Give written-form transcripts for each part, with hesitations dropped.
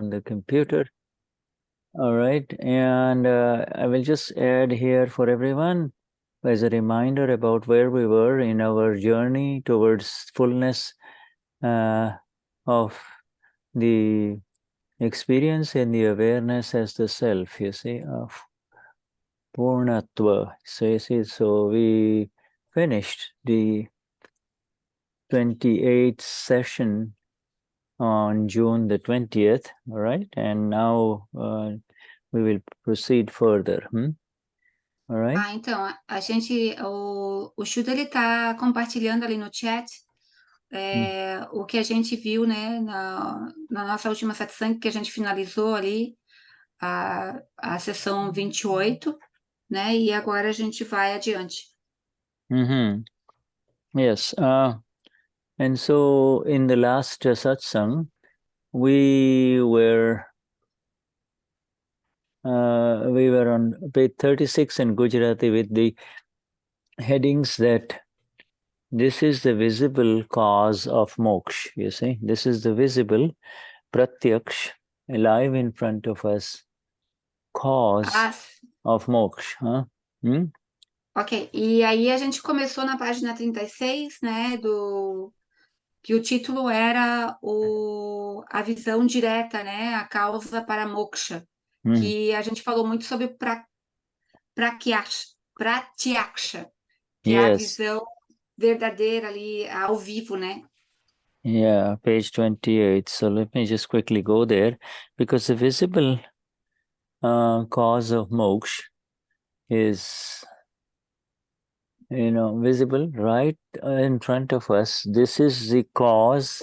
the computer. All right, and I will just add here for everyone as a reminder about where we were in our journey towards fullness of the experience and the awareness as the self, you see, of Purnatva. So you see, so we finished the 28th session on June the 20th, all right? And now we will proceed further. All right? Então, o Shuddha, ele tá compartilhando ali no chat o que a gente viu, né, na nossa última satsang, que a gente finalizou ali, a sessão 28, né, e agora a gente vai adiante. Yes. And so in the last satsang, we were on page 36 in Gujarati with the headings that this is the visible cause of moksha, you see. This is the visible, pratyaksh, alive in front of us, cause of moksha. Ok, e aí a gente começou na página 36, né, que o título era a visão direta, né, a causa para moksha, que a gente falou muito sobre pratyaksha, que é a visão verdadeira ali, ao vivo, né? Yeah, page 28. So let me just quickly go there, because the visible cause of moksha is, visible right in front of us. This is the cause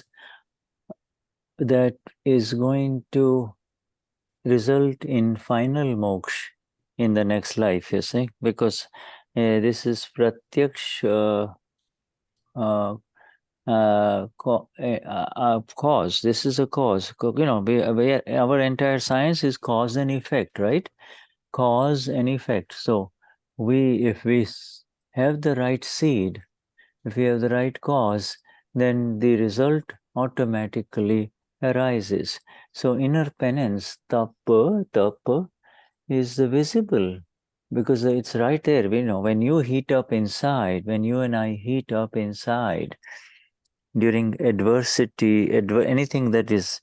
that is going to result in final moksha in the next life, you see, because this is pratyaksh cause. This is a cause. Our entire science is cause and effect, right? Cause and effect. So if we have the right seed, if we have the right cause, then the result automatically arises. So inner penance, tapa, is the visible, because it's right there. When you heat up inside, when you and I heat up inside during adversity, anything that is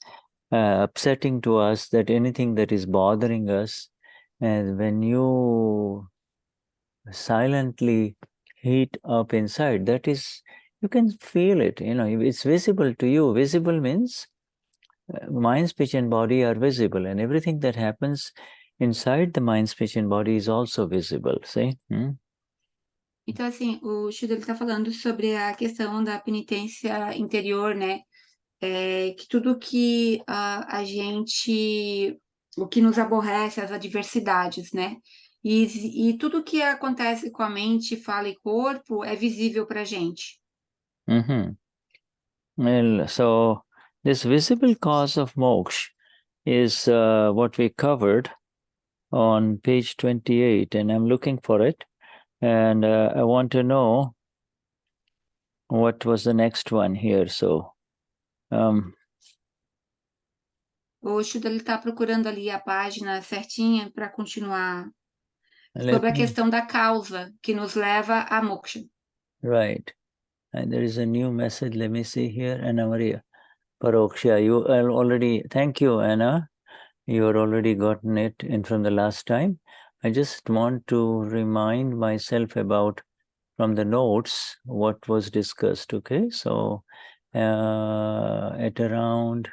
upsetting to us, that anything that is bothering us, and when you silently heat up inside, that is, you can feel it, it's visible to you. Visible means mind, speech, and body are visible, and everything that happens inside the mind, speech, and body is also visible. See? Então, assim, o Shuddha está falando sobre a questão da penitência interior, né? Que tudo que o que nos aborrece, as adversidades, né? E tudo que acontece com a mente, fala e corpo é visível para a gente. Well, so this visible cause of moksha is what we covered on page 28, and I'm looking for it, and I want to know what was the next one here. So o Shuddha está procurando ali a página certinha para continuar sobre a questão da causa que nos leva a moksha. Right. And there is a new message. Let me see here. Ana Maria Paroksha. You already, thank you, Anna. You had already gotten it in from the last time. I just want to remind myself about from the notes what was discussed. Okay, so at around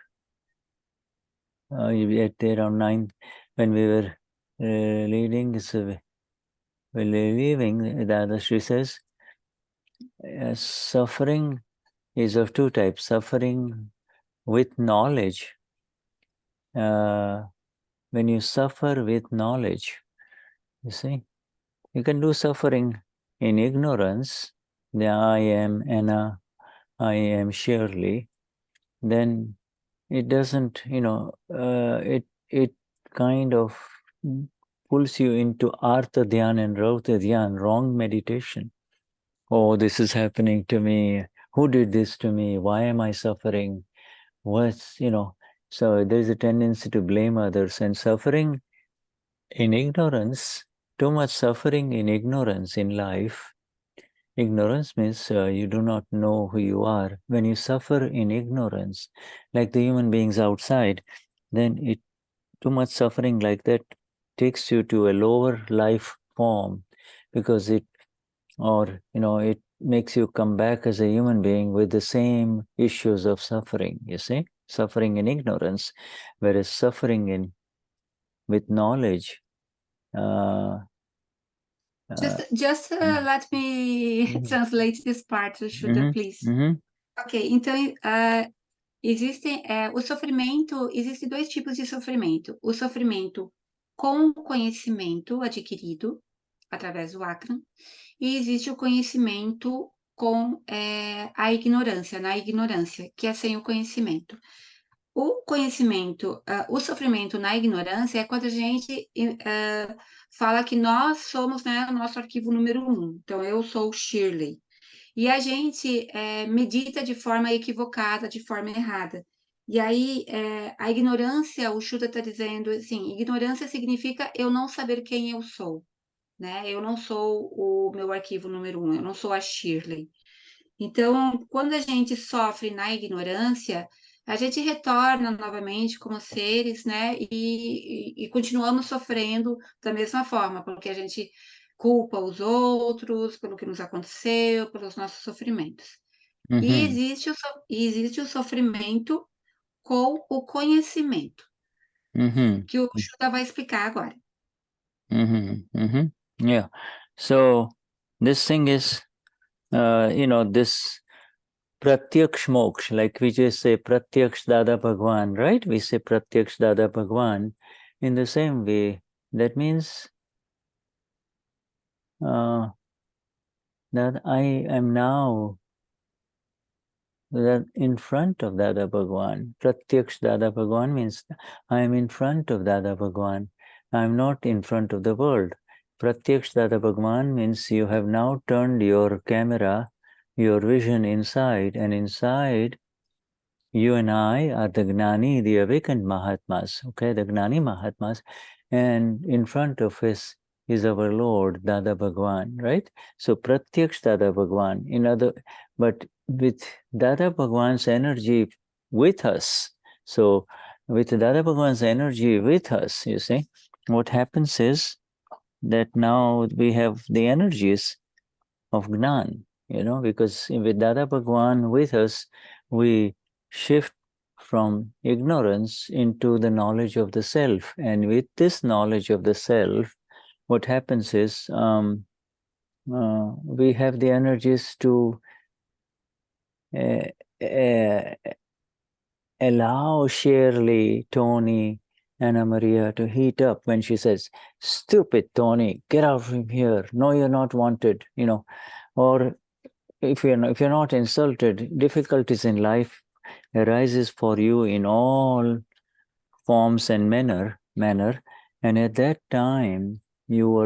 9, when we were leaving, Dadashri says, suffering is of two types. Suffering with knowledge. When you suffer with knowledge, you see, you can do suffering in ignorance. The I am Anna, I am Shirley. Then it doesn't, it kind of pulls you into Artha Dhyan and Rauta Dhyan, wrong meditation. Oh, this is happening to me. Who did this to me? Why am I suffering? So there is a tendency to blame others, and suffering in ignorance, too much suffering in ignorance in life. Ignorance means you do not know who you are. When you suffer in ignorance, like the human beings outside, then too much suffering like that takes you to a lower life form, because it makes you come back as a human being with the same issues of suffering, you see, suffering in ignorance, whereas suffering in with knowledge. Just let me translate this part, Shuddha, please. Ok, então existem dois tipos de sofrimento. O sofrimento com conhecimento adquirido através do Akram, e existe o conhecimento com a ignorância, na ignorância, que é sem o conhecimento. O conhecimento, o sofrimento na ignorância é quando a gente fala que nós somos, né, o nosso arquivo número 1. Então, eu sou Schirley. E a gente medita de forma equivocada, de forma errada. E aí, a ignorância, o Shuddha está dizendo assim, ignorância significa eu não saber quem eu sou, né? Eu não sou o meu arquivo número 1, eu não sou a Schirley. Então, quando a gente sofre na ignorância, a gente retorna novamente como seres, né? E continuamos sofrendo da mesma forma, porque a gente culpa os outros pelo que nos aconteceu, pelos nossos sofrimentos. E existe o sofrimento com o conhecimento, que o Shuddha vai explicar agora. Yeah. So this thing is, this Pratyaksh Moksha, like we just say Pratyaksh Dada Bhagwan, right? We say Pratyaksh Dada Bhagwan. In the same way, that means that I am now that in front of Dada Bhagwan. Pratyaksh Dada Bhagwan means I am in front of Dada Bhagwan. I am not in front of the world. Pratyaksh Dada Bhagwan means you have now turned your camera, your vision inside, and inside you and I are the Gnani, the awakened Mahatmas, okay, the Gnani Mahatmas, and in front of us is our Lord, Dada Bhagwan, right? So Pratyaksh Dada Bhagwan, but with Dada Bhagwan's energy with us, so with Dada Bhagwan's energy with us, you see, what happens is that now we have the energies of Gnan, because with Dada Bhagwan with us, we shift from ignorance into the knowledge of the self. And with this knowledge of the self, what happens is we have the energies to allow Shirley, Tony, Ana Maria to heat up when she says, "Stupid Tony, get out from here. No, you're not wanted," or if you're not insulted, difficulties in life arises for you in all forms and manner, and at that time you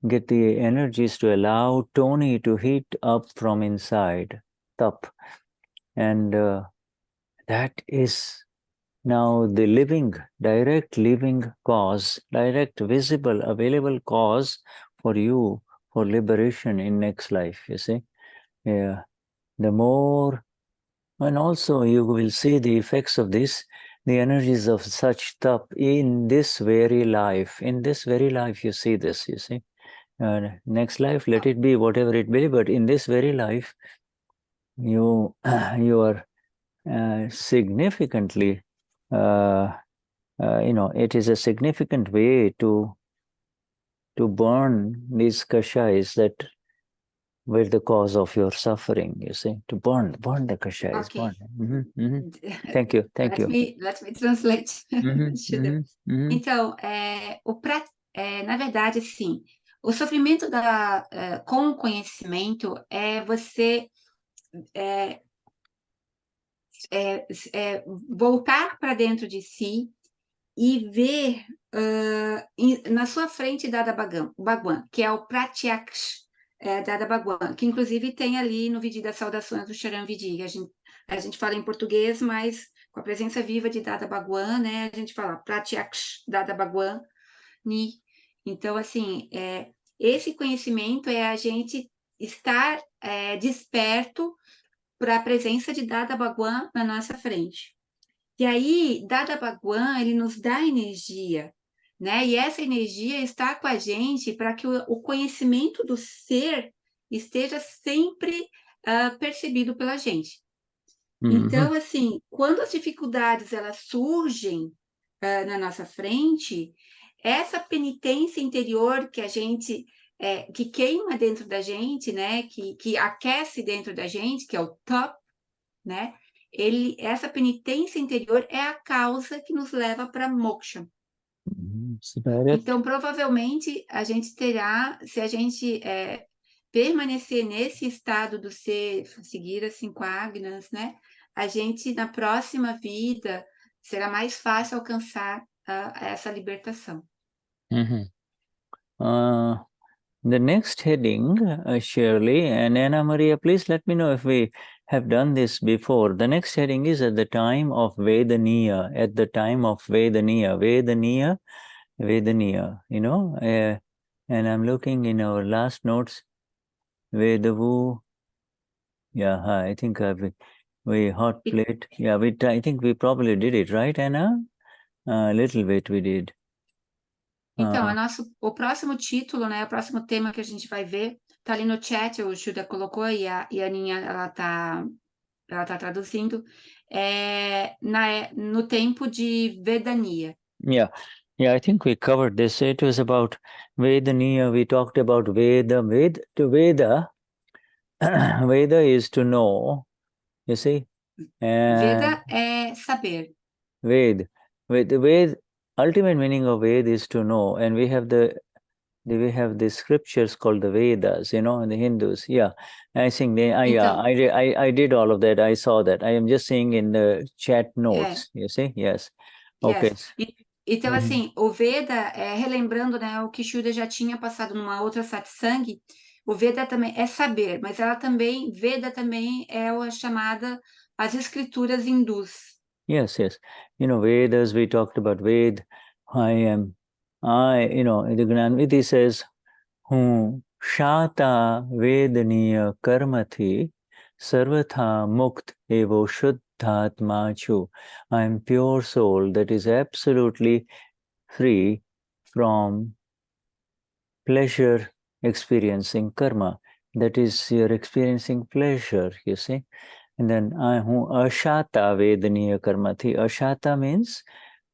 get the energies to allow Tony to heat up from inside, Tap, and that is now the direct living cause, direct visible available cause for you for liberation in next life, you see. Yeah. The more, and also you will see the effects of this, the energies of such tap in this very life. In this very life, you see this, you see. Next life, let it be whatever it be, but in this very life, you are significantly, it is a significant way to burn these kashais that were the cause of your suffering, you see, to burn the kashais. Okay. Thank you. Let me translate. Então, na verdade, sim, o sofrimento com o conhecimento é você voltar para dentro de si e ver na sua frente Dada Bhagwan, que é o Pratyaksh Dada Bhagwan, que inclusive tem ali no vídeo das saudações do Charan Vidi. A gente fala em português, mas com a presença viva de Dada Bhagwan, né? A gente fala Pratyaksh Dada Bhagwan Ni. Então, assim, esse conhecimento é a gente estar desperto para a presença de Dada Bhagwan na nossa frente. E aí, Dada Bhagwan, ele nos dá energia, né? E essa energia está com a gente para que o conhecimento do ser esteja sempre percebido pela gente. Então, assim, quando as dificuldades elas surgem na nossa frente, essa penitência interior que a gente que queima dentro da gente, né? Que aquece dentro da gente, que é o top, né? Essa penitência interior é a causa que nos leva para moksha. Então, provavelmente, a gente terá, se a gente permanecer nesse estado do ser, seguir as 5 agnas, né? A gente, na próxima vida, será mais fácil alcançar essa libertação. The next heading, Shirley and Ana Maria, please let me know if we have done this before. The next heading is at the time of VEDA Niya, at the time of VEDA Niya, VEDA Niya, VEDA Niya, you know, and I'm looking in our last notes, Vedavu, yeah, I think we hot plate, yeah, I think we probably did it, right, Anna? A little bit we did. Então, o próximo título, né, o próximo tema que a gente vai ver, tá ali no chat, o Shuddha colocou e a Aninha, ela tá traduzindo, no tempo de Vedaniya. Yeah, I think we covered this. It was about Vedaniya. We talked about Veda. Veda Veda is to know, you see. Veda é saber. Ved, ultimate meaning of Ved is to know. And we have the scriptures called the Vedas, you know, in the Hindus. Yeah, I think I did all of that. I saw that. I am just saying in the chat notes, you see. Yes. Okay. Yes. Então, assim, o Veda, relembrando, né, o que Shuddha já tinha passado numa outra satsang, o Veda também é saber, mas Veda também é a chamada as escrituras hindus. Yes. You know, Vedas, we talked about Ved. You know, the Gnani says, Shata Vedaniya Karma-Pain Sarvatha Mukt Evo Shuddhatma Chu. I am pure soul that is absolutely free from pleasure experiencing karma. That is, you're experiencing pleasure, you see. And then I hu Ashata Vedaniya Karma-Pain. Ashata means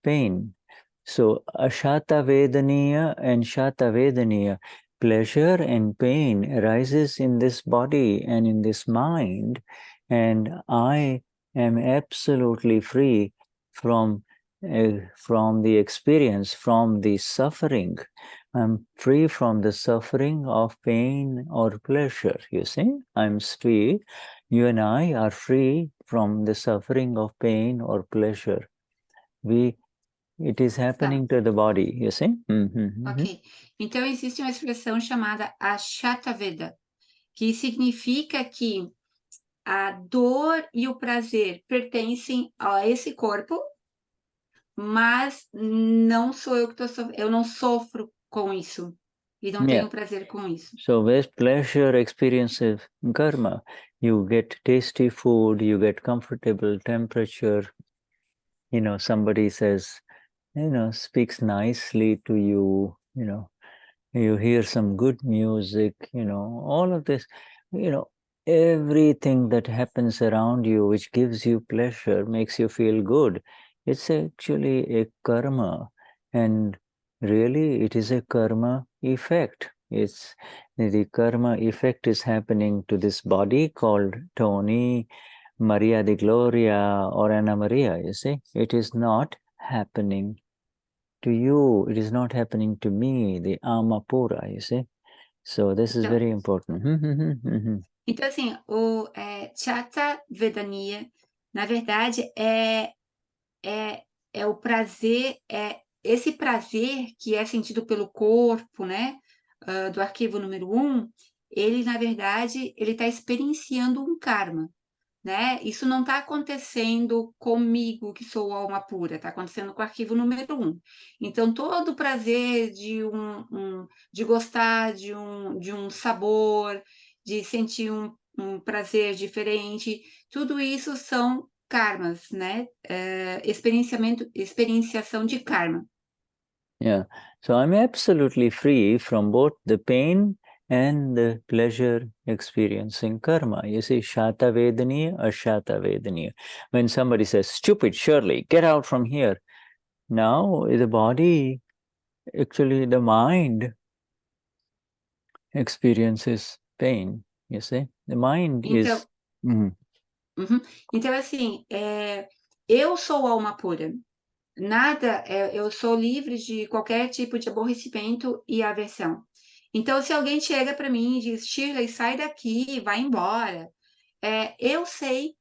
pain. So Ashata Vedaniya and Shata Vedaniya, pleasure and pain arises in this body and in this mind, and I am absolutely free from the experience, from the suffering. I'm free from the suffering of pain or pleasure, you see. I'm free. You and I are free from the suffering of pain or pleasure. It is happening to the body, you see. Ok. Então, existe uma expressão chamada Ashata Veda, que significa que a dor e o prazer pertencem a esse corpo, mas não sou eu que eu não sofro com isso e não tenho prazer com isso. So with pleasure experiences karma, you get tasty food, you get comfortable temperature. You know, somebody says, you know, speaks nicely to you. You know, you hear some good music. You know, all of this. You know, everything that happens around you which gives you pleasure, makes you feel good. It's actually a karma, and really it is a karma effect. It's the karma effect is happening to this body called Tony, Maria de Gloria, or Ana Maria, you see. It is not happening to you. It is not happening to me, the Amapura, you see. So this is very important. Então, assim, o Shata Vedaniya, na verdade, é o prazer, esse prazer que é sentido pelo corpo, né, do arquivo número 1, ele, na verdade, ele está experienciando um karma, né? Isso não está acontecendo comigo, que sou alma pura, está acontecendo com o arquivo número 1. Então, todo o prazer de gostar de um sabor, de sentir um prazer diferente, tudo isso são karmas, né? Experienciação de karma. Yeah. So I'm absolutely free from both the pain and the pleasure experiencing karma. You see, Shata Vedaniya, Ashata Vedaniya. When somebody says, stupid Shirley, get out from here. Now the body, actually the mind experiences pain. You see, the mind Então, is... Mhm. então assim, eu sou alma pura. Nada, eu sou livre de qualquer tipo de aborrecimento e aversão. Então, se alguém chega para mim e diz, Shirley, sai daqui, vai embora, eu sei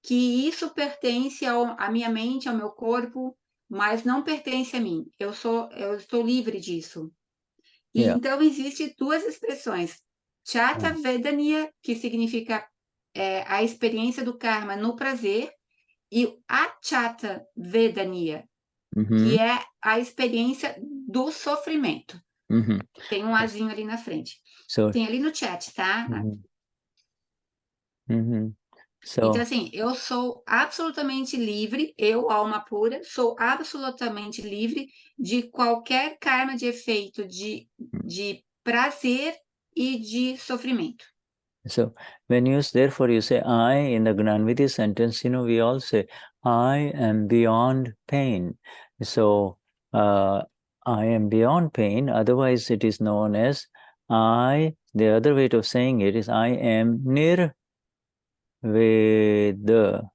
que isso pertence à minha mente, ao meu corpo, mas não pertence a mim. Eu estou livre disso. E Yeah. então, existem duas expressões. Shata Vedaniya, que significa a experiência do karma no prazer, e Ashata Vedaniya, Mm-hmm. que é a experiência do sofrimento. Mm-hmm. Tem um azinho ali na frente. So, Tem ali no chat, tá? mhm. Mhm. Então, So, assim, eu sou absolutamente livre, eu, alma pura, sou absolutamente livre de qualquer karma de efeito de prazer e de sofrimento. so when you, therefore you say I in the Gnanvidhi sentence, we all say, I am beyond pain. So, I am beyond pain, otherwise it is known as the other way of saying it is I am nirveda.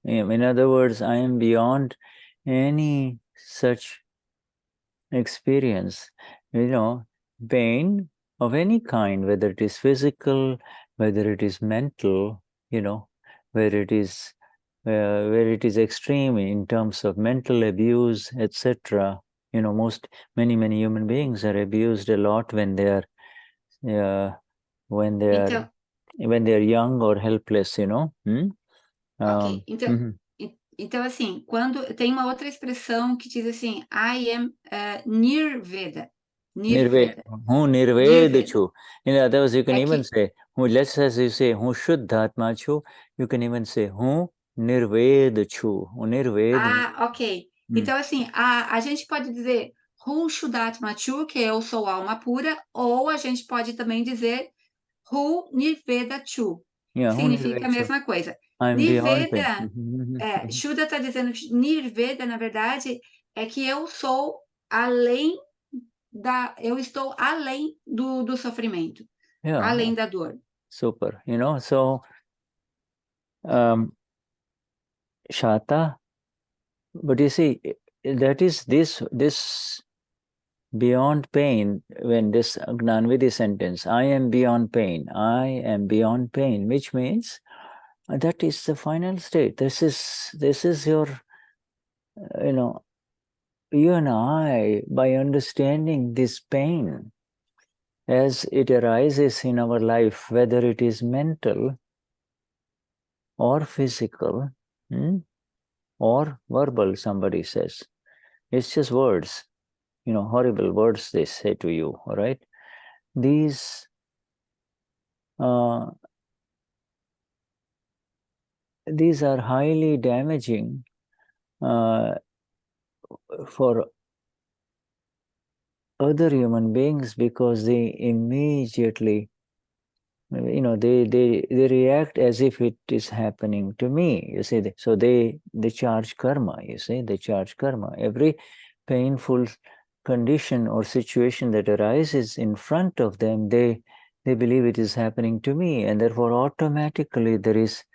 In other words, I am beyond any such experience, pain of any kind, whether it is physical, whether it is mental, where it is extreme in terms of mental abuse, etc. Many human beings are abused a lot when they are uh, when they are Então, when they are young or helpless. ok. Então, Mhm. então, assim, quando tem uma outra expressão que diz assim, I am Nirveda. Nirveda. Nirveda. Who Nirveda Nirveda. chu. In other words, you can É even que say, who, let's as you say, who Shuddhatma chu, you can even say, who Nirveda chu. Who Nirveda. ok. Mm. Então, assim, a gente pode dizer Hu Shuddhatma Chu, que eu sou alma pura, ou a gente pode também dizer Hu Nirveda Chu, Yeah, que who significa Nirveda a chu. mesma coisa. I'm beyond pain. Nirveda, Shuddha está dizendo que Nirveda, na verdade, é que eu sou além eu estou além do sofrimento, Yeah, além da dor. super. So, um, Shata, but you see, that is this beyond pain, when this Gnanvidhi sentence, I am beyond pain, which means that is the final state. This is your, you and I, by understanding this pain as it arises in our life, whether it is mental or physical, or verbal, somebody says. It's just words, horrible words they say to you, all right? These uh, these are highly damaging uh, for other human beings, because they immediately, they react as if it is happening to me. You see, so they charge karma. You see, they charge karma. Every painful condition or situation that arises in front of them, they believe it is happening to me, and therefore automatically the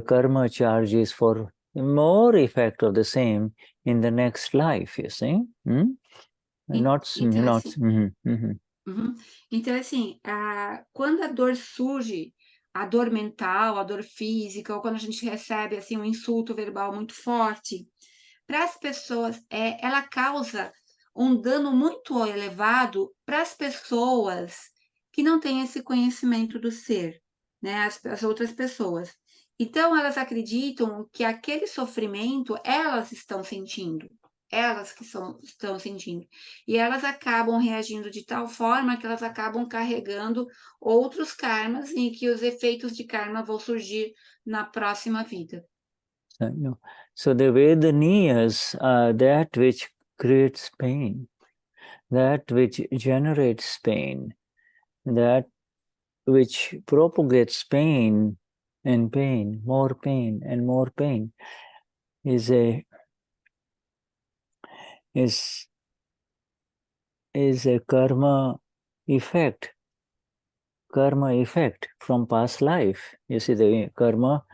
karma charges for more effect of the same in the next life. You see, not Então, not. assim, Mm-hmm. uhum. Então, assim, quando a dor surge, a dor mental, a dor física, ou quando a gente recebe assim um insulto verbal muito forte, para as pessoas, ela causa um dano muito elevado para as pessoas que não têm esse conhecimento do ser. né, as outras pessoas. Então, elas acreditam que aquele sofrimento elas estão sentindo, elas que estão sentindo. E elas acabam reagindo de tal forma que elas acabam carregando outros karmas e que os efeitos de karma vão surgir na próxima vida. So the Vedaniyas are that which creates pain, that which generates pain, that which propagates pain and pain, more pain and more pain, is a karma effect from past life. You see, the karma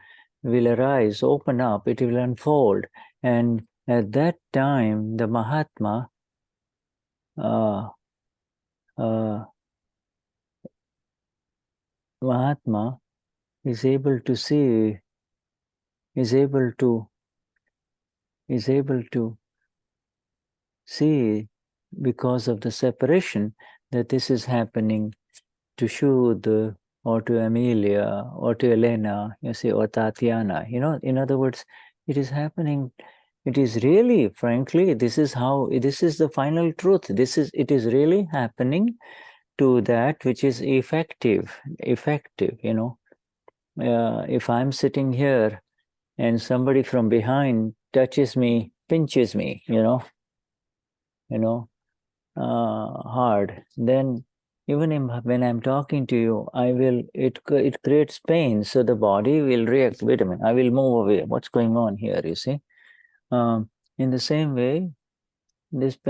will arise, open up, it will unfold, and at that time the Mahatma Mahatma is able to see, is able to see, because of the separation, that this is happening to Shuddha or to Amelia or to Elena, you see, or Tatiana. You know, in other words, it is happening. It is really, frankly, this is the final truth. It is really happening to that which is effective, you know. If I'm sitting here and somebody from behind touches me, pinches me, hard, then even when I'm talking to you, it creates pain. So the body will react. Wait a minute, I will move away. What's going on here? You see. In the same way, this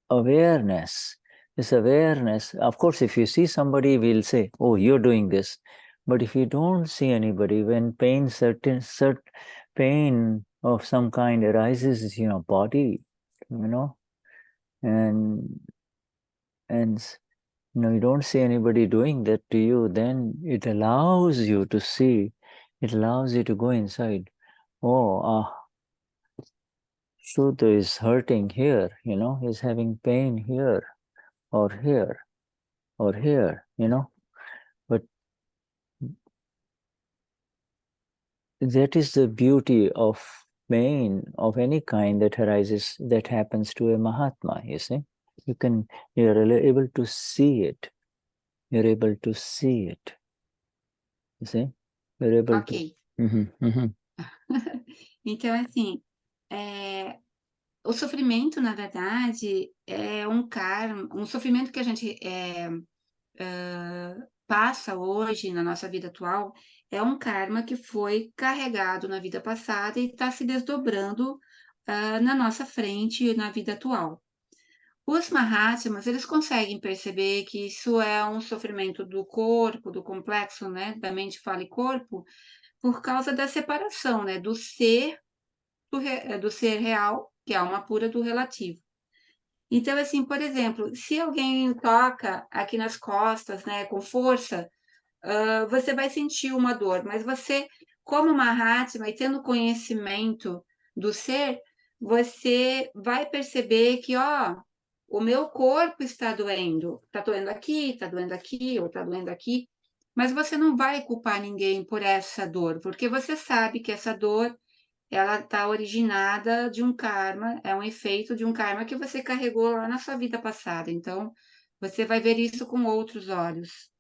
awareness, of course, if you see somebody, we'll say, oh, you're doing this. But if you don't see anybody, when certain pain of some kind arises in your body, and you don't see anybody doing that to you, then it allows you to see, it allows you to go inside. Oh, Shuddha is hurting here, he's having pain here, or here, or here, But that is the beauty of pain of any kind that arises, that happens to a Mahatma, you see. You're able to see it. You're able to see it. You see? You're able to. Ok. Então, assim, o sofrimento, na verdade, é um karma, um sofrimento que a gente passa hoje na nossa vida atual, é um karma que foi carregado na vida passada e está se desdobrando na nossa frente na vida atual. Os Mahatmas, eles conseguem perceber que isso é um sofrimento do corpo, do complexo, né, da mente, fala e corpo, por causa da separação, né, do ser real, que é a alma pura, do relativo. Então, assim, por exemplo, se alguém toca aqui nas costas, né, com força, você vai sentir uma dor, mas você, como Mahatma e tendo conhecimento do ser, você vai perceber que, ó, o meu corpo está doendo aqui, ou está doendo aqui, mas você não vai culpar ninguém por essa dor, porque você sabe que essa dor ela está originada de um karma, é um efeito de um karma que você carregou lá na sua vida passada. Então, você vai ver isso com outros olhos.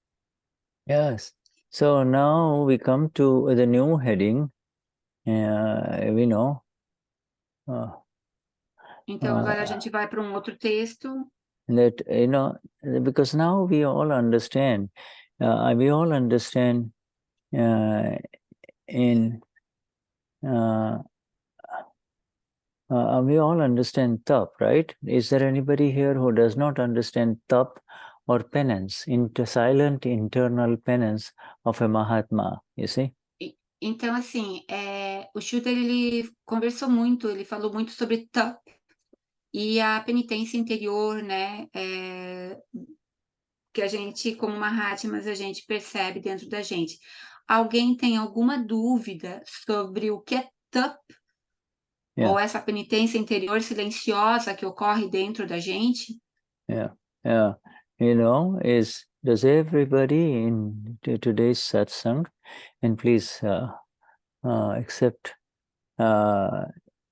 Yes. So now we come to the new heading. We know. Então, agora a gente vai para um outro texto. That, because now we all understand. We all understand we all understand tap, right? Is there anybody here who does not understand tap or penance, silent internal penance of a Mahatma, you see? Então, assim, o Shuddha, ele conversou muito, ele falou muito sobre Tapa e a penitência interior, né, que a gente, como Mahatmas, a gente percebe dentro da gente. Alguém tem alguma dúvida sobre o que é Tapa? Yeah. Ou essa penitência interior silenciosa que ocorre dentro da gente? Yeah. does everybody in today's satsang, and please accept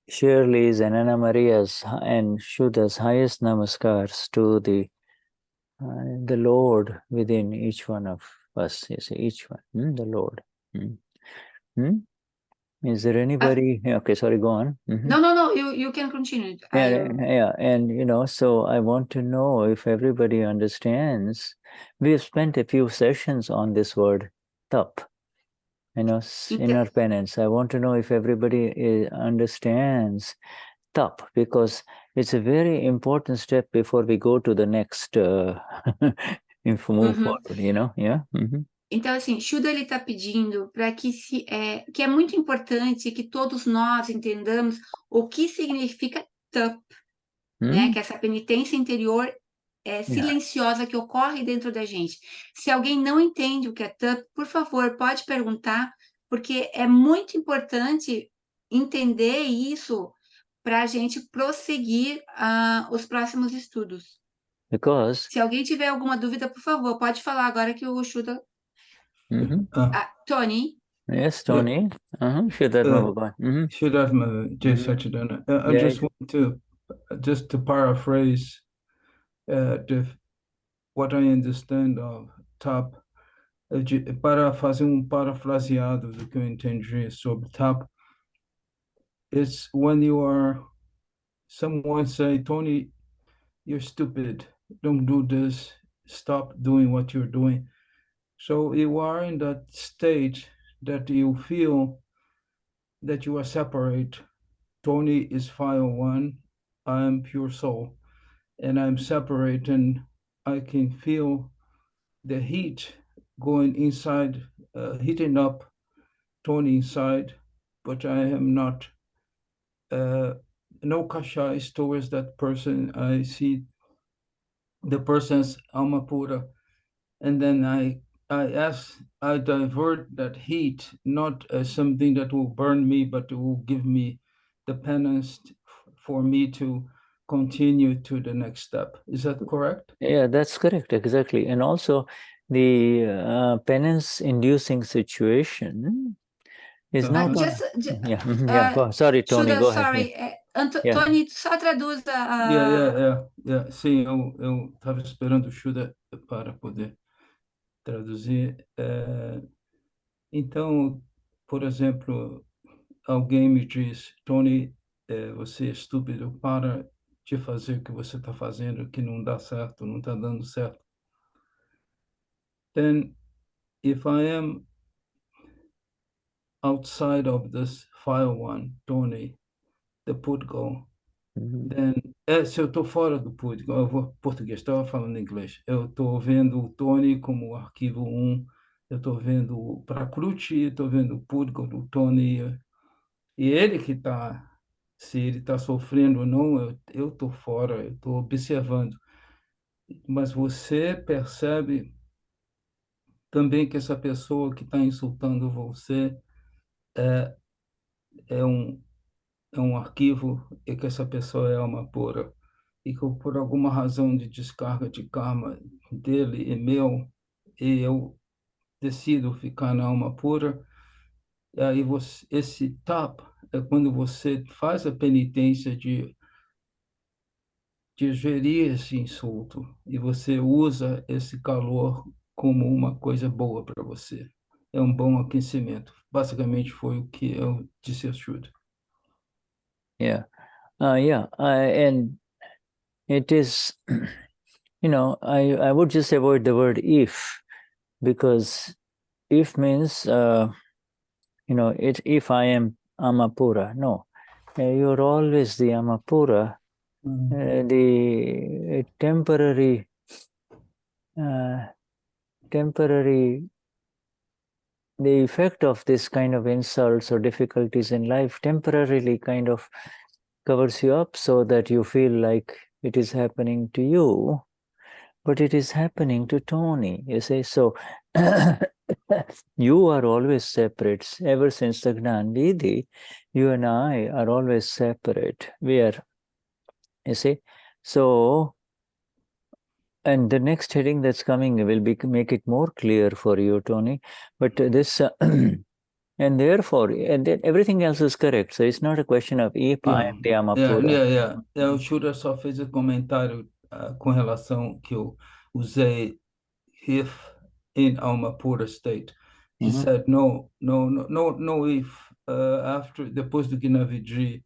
Schirley's and Ana Maria's and Shuddha's highest namaskars to the Lord within each one of us. You see, each one, the Lord. Hmm? Is there anybody? Okay, sorry, go on. No, you can continue. Yeah, and so I want to know if everybody understands. We have spent a few sessions on this word, tap, in our penance. I want to know if everybody understands tap, because it's a very important step before we go to the next move forward, yeah. Então, assim, Shuddha ele está pedindo para que é muito importante que todos nós entendamos o que significa tapa, né? Que essa penitência interior silenciosa que ocorre dentro da gente. Se alguém não entende o que é tapa, por favor, pode perguntar, porque é muito importante entender isso para a gente prosseguir os próximos estudos. Because Se alguém tiver alguma dúvida, por favor, pode falar agora que o Shuddha... Tony? Yes, Tony. Vishuddhatma Baba. Vishuddhatma, Jsca. I just want to paraphrase what I understand of TAP, para fazer parafraseado do que eu entendi sobre TAP. It's when someone say, Tony, you're stupid, don't do this, stop doing what you're doing. So you are in that stage that you feel that you are separate. Tony is fire one, I am pure soul, and I'm separate, and I can feel the heat going inside, heating up Tony inside, but I am not, no kashais towards that person. I see the person's alma pura, and then I divert that heat, not as something that will burn me, but it will give me the penance for me to continue to the next step. Is that correct? Yeah, that's correct, exactly. And also the penance-inducing situation is not... Sorry, Tony, Shuddha, go ahead. Sorry. Tony, só traduz Sim, eu estava esperando o Shuddha para poder traduzir. Então, por exemplo, alguém me diz, Tony, você é estúpido, para de fazer o que você está fazendo, que não dá certo, não está dando certo. Then, if I am outside of this file one, Tony, the Pudgal, then, se eu estou fora do Pudgal, eu vou português, estava falando inglês, eu estou vendo o Tony como arquivo 1, eu estou vendo o Prakruti, estou vendo o Pudgal do Tony, e ele que está, se ele está sofrendo ou não, eu estou fora, eu estou observando. Mas você percebe também que essa pessoa que está insultando você é um arquivo e que essa pessoa é alma pura. E que por alguma razão de descarga de karma dele e meu, e eu decido ficar na alma pura, e aí esse tapa é quando você faz a penitência de gerir esse insulto e você usa esse calor como uma coisa boa para você. É um bom aquecimento. Basicamente foi o que eu disse a Shuddha. And it is, I would just avoid the word if, because if means, if I am Amapura. No, you're always the Amapura, the temporary, the effect of this kind of insults or difficulties in life temporarily kind of covers you up so that you feel like it is happening to you, but it is happening to Tony, you see. So you are always separate. Ever since the Gnani Vidhi, you and I are always separate. We are, you see. So and the next heading that's coming will make it more clear for you, Tony. But this, and therefore, and then everything else is correct. So it's not a question of if I am the Amapura. O Shura só fez o comentário com relação que eu usei if in alma pura state. He said no if after depois do Gnaviji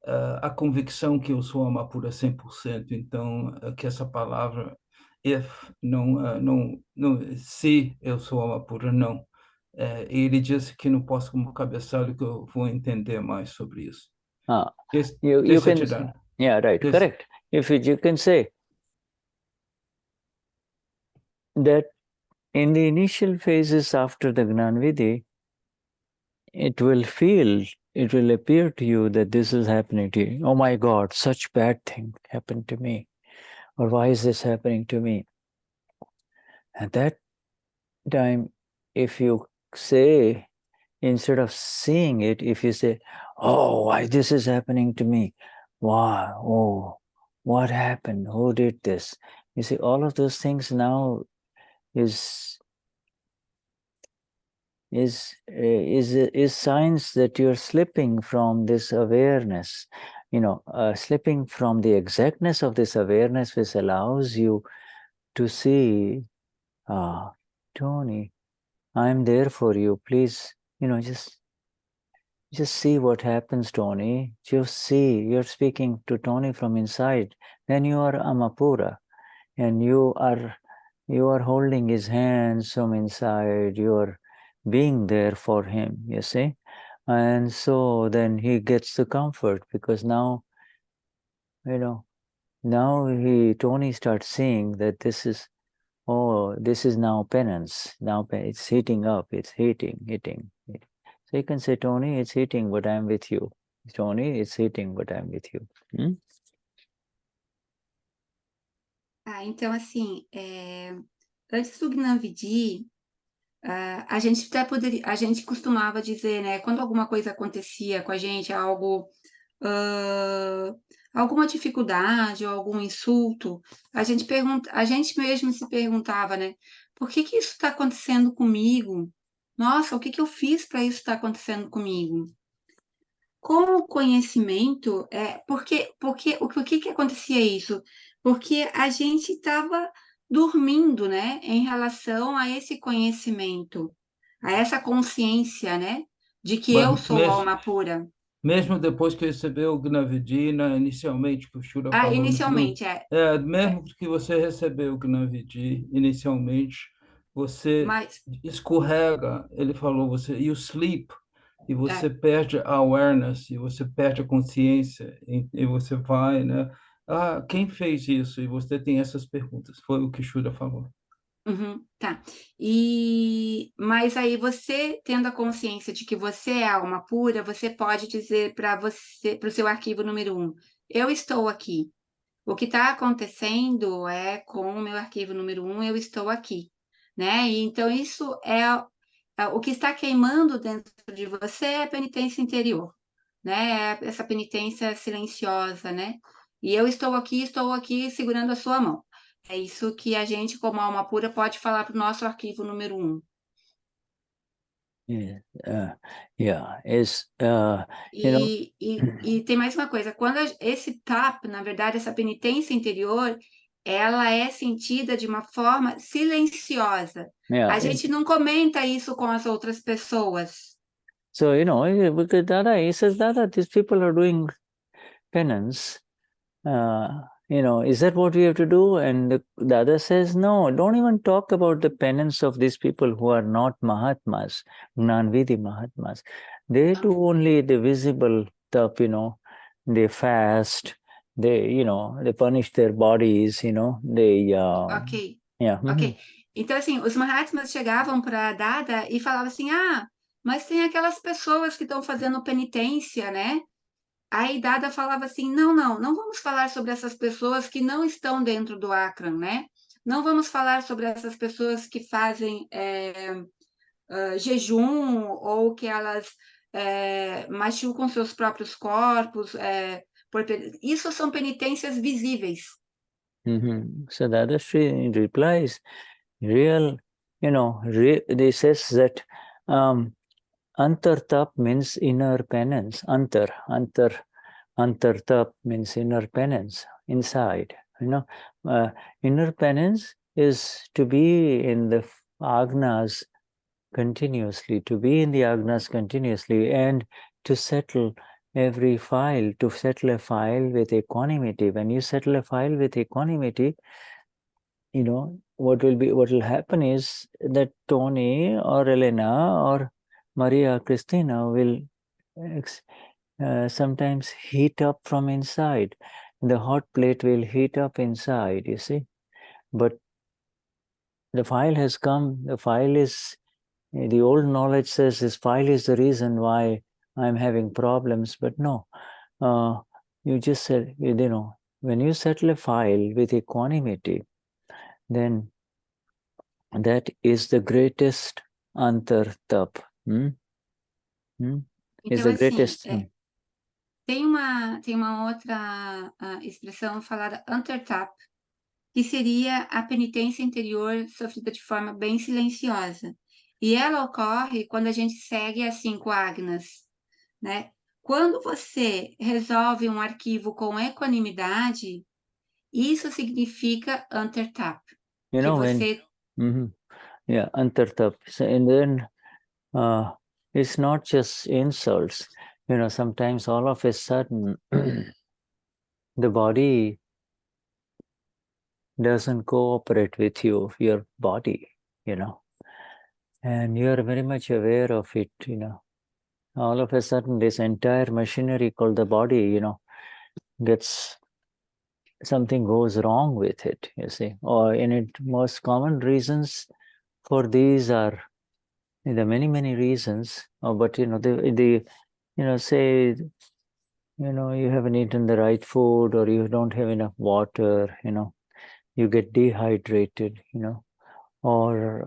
a convicção que eu sou alma pura 100%, então que essa palavra if não se eu sou alma pura não. E ele disse que não posso como cabeçalho que eu vou entender mais sobre isso. You can, yeah, right, correct. If you can say that in the initial phases after the Gnanvidhi, it will appear to you that this is happening to you. Oh my God, such bad thing happened to me. Or why is this happening to me? At that time, if you say, instead of seeing it, if you say, oh, why this is happening to me? Why? Oh, what happened? Who did this? You see, all of those things now is signs that you're slipping from this awareness, slipping from the exactness of this awareness, which allows you to see, Tony, I'm there for you. Please, just see what happens, Tony. Just see. You're speaking to Tony from inside. Then you are Amapura, and you are holding his hands from inside. You are being there for him, you see? And so then he gets the comfort, because now, Tony starts seeing that this is now penance. Now it's heating up. It's hitting. So you can say, Tony, it's heating, but I'm with you. Tony, it's heating, but I'm with you. Então, assim, antes do Gnanvidhi, a gente costumava dizer, né, quando alguma coisa acontecia com a gente, alguma dificuldade ou algum insulto, a gente mesmo se perguntava, né, por que isso está acontecendo comigo? Nossa, o que eu fiz para isso estar acontecendo comigo? Com o conhecimento, por que acontecia isso? Porque a gente estava dormindo, né, em relação a esse conhecimento, a essa consciência, né, de que eu sou alma pura. Mesmo depois que recebeu o Gnavidi, inicialmente, que o Shura falou... Inicialmente, mesmo que você recebeu o Gnavidi, inicialmente, você escorrega, ele falou, you sleep, e você perde a awareness, e você perde a consciência, e você vai, né? Quem fez isso? E você tem essas perguntas. Foi o que o Shura falou. Tá. Mas aí você, tendo a consciência de que você é alma pura, você pode dizer para o seu arquivo número 1, eu estou aqui. O que está acontecendo é com o meu arquivo número 1, eu estou aqui, né? E então isso o que está queimando dentro de você é a penitência interior, né? Essa penitência silenciosa, né? E eu estou aqui segurando a sua mão. É isso que a gente, como alma pura, pode falar para o nosso arquivo número 1. E tem mais uma coisa, quando esse tap, na verdade, essa penitência interior, ela é sentida de uma forma silenciosa. A gente não comenta isso com as outras pessoas. So, because Dada, he says, Dada, these people are doing penance. Is that what we have to do? And the Dada says, no, don't even talk about the penance of these people who are not Mahatmas, Gnanvidhi Mahatmas. They do only the visible stuff, they fast, they punish their bodies, they... Ok. Yeah. Ok. Então, assim, os Mahatmas chegavam para Dada e falavam assim, mas tem aquelas pessoas que estão fazendo penitência, né? Aí Dada falava assim, não vamos falar sobre essas pessoas que não estão dentro do Akram, né? Não vamos falar sobre essas pessoas que fazem jejum ou que elas machucam seus próprios corpos. Isso são penitências visíveis, So Dadashri replies, real, they says that antar-tap means inner penance. Antar-tap means inner penance, inside. Inner penance is to be in the agnas continuously, and to settle every file, to settle a file with equanimity. When you settle a file with equanimity, what will happen is that Tony or Elena or Maria Christina will sometimes heat up from inside. The hot plate will heat up inside, you see. But the file has come, the old knowledge says this file is the reason why I'm having problems, but no. You just said, when you settle a file with equanimity, then that is the greatest antar-tap. Is Então, the assim, greatest. tem uma outra expressão falada antar-tap, que seria a penitência interior sofrida de forma bem silenciosa. E ela ocorre quando a gente segue as 5 agnas, né? Quando você resolve um arquivo com equanimidade, isso significa antar-tap. You know, você... yeah, antar-tap. So, and then it's not just insults. Sometimes all of a sudden the body doesn't cooperate with you, your body, and you're very much aware of it, all of a sudden this entire machinery called the body, something goes wrong with it, you see. Or in it, most common reasons for these are, there are many reasons, but say, you haven't eaten the right food, or you don't have enough water, you get dehydrated, or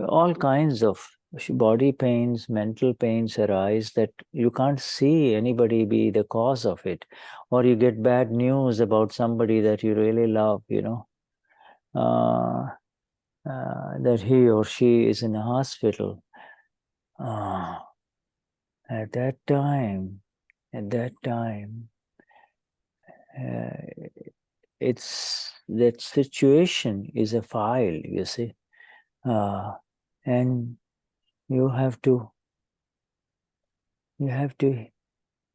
all kinds of body pains, mental pains arise that you can't see anybody be the cause of it, or you get bad news about somebody that you really love, that he or she is in a hospital. At that time, it's that situation is a file, you see, and you have to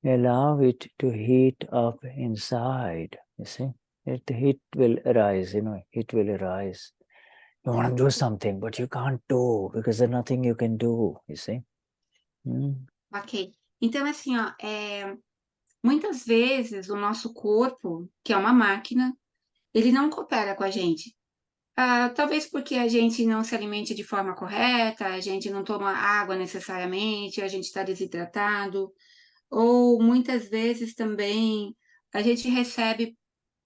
allow it to heat up inside, you see. The heat will arise, it will arise. You want to do something, but you can't do, because there's nothing you can do, you see. Ok. Então, assim, muitas vezes o nosso corpo, que é uma máquina, ele não coopera com a gente. Talvez porque a gente não se alimente de forma correta, a gente não toma água necessariamente, a gente está desidratado, ou muitas vezes também a gente recebe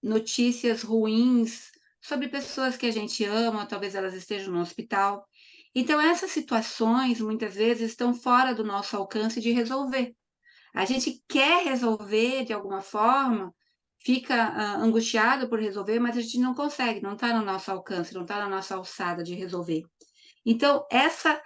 notícias ruins sobre pessoas que a gente ama, talvez elas estejam no hospital. Então, essas situações, muitas vezes, estão fora do nosso alcance de resolver. A gente quer resolver de alguma forma, fica angustiado por resolver, mas a gente não consegue, não está no nosso alcance, não está na nossa alçada de resolver. Então, essa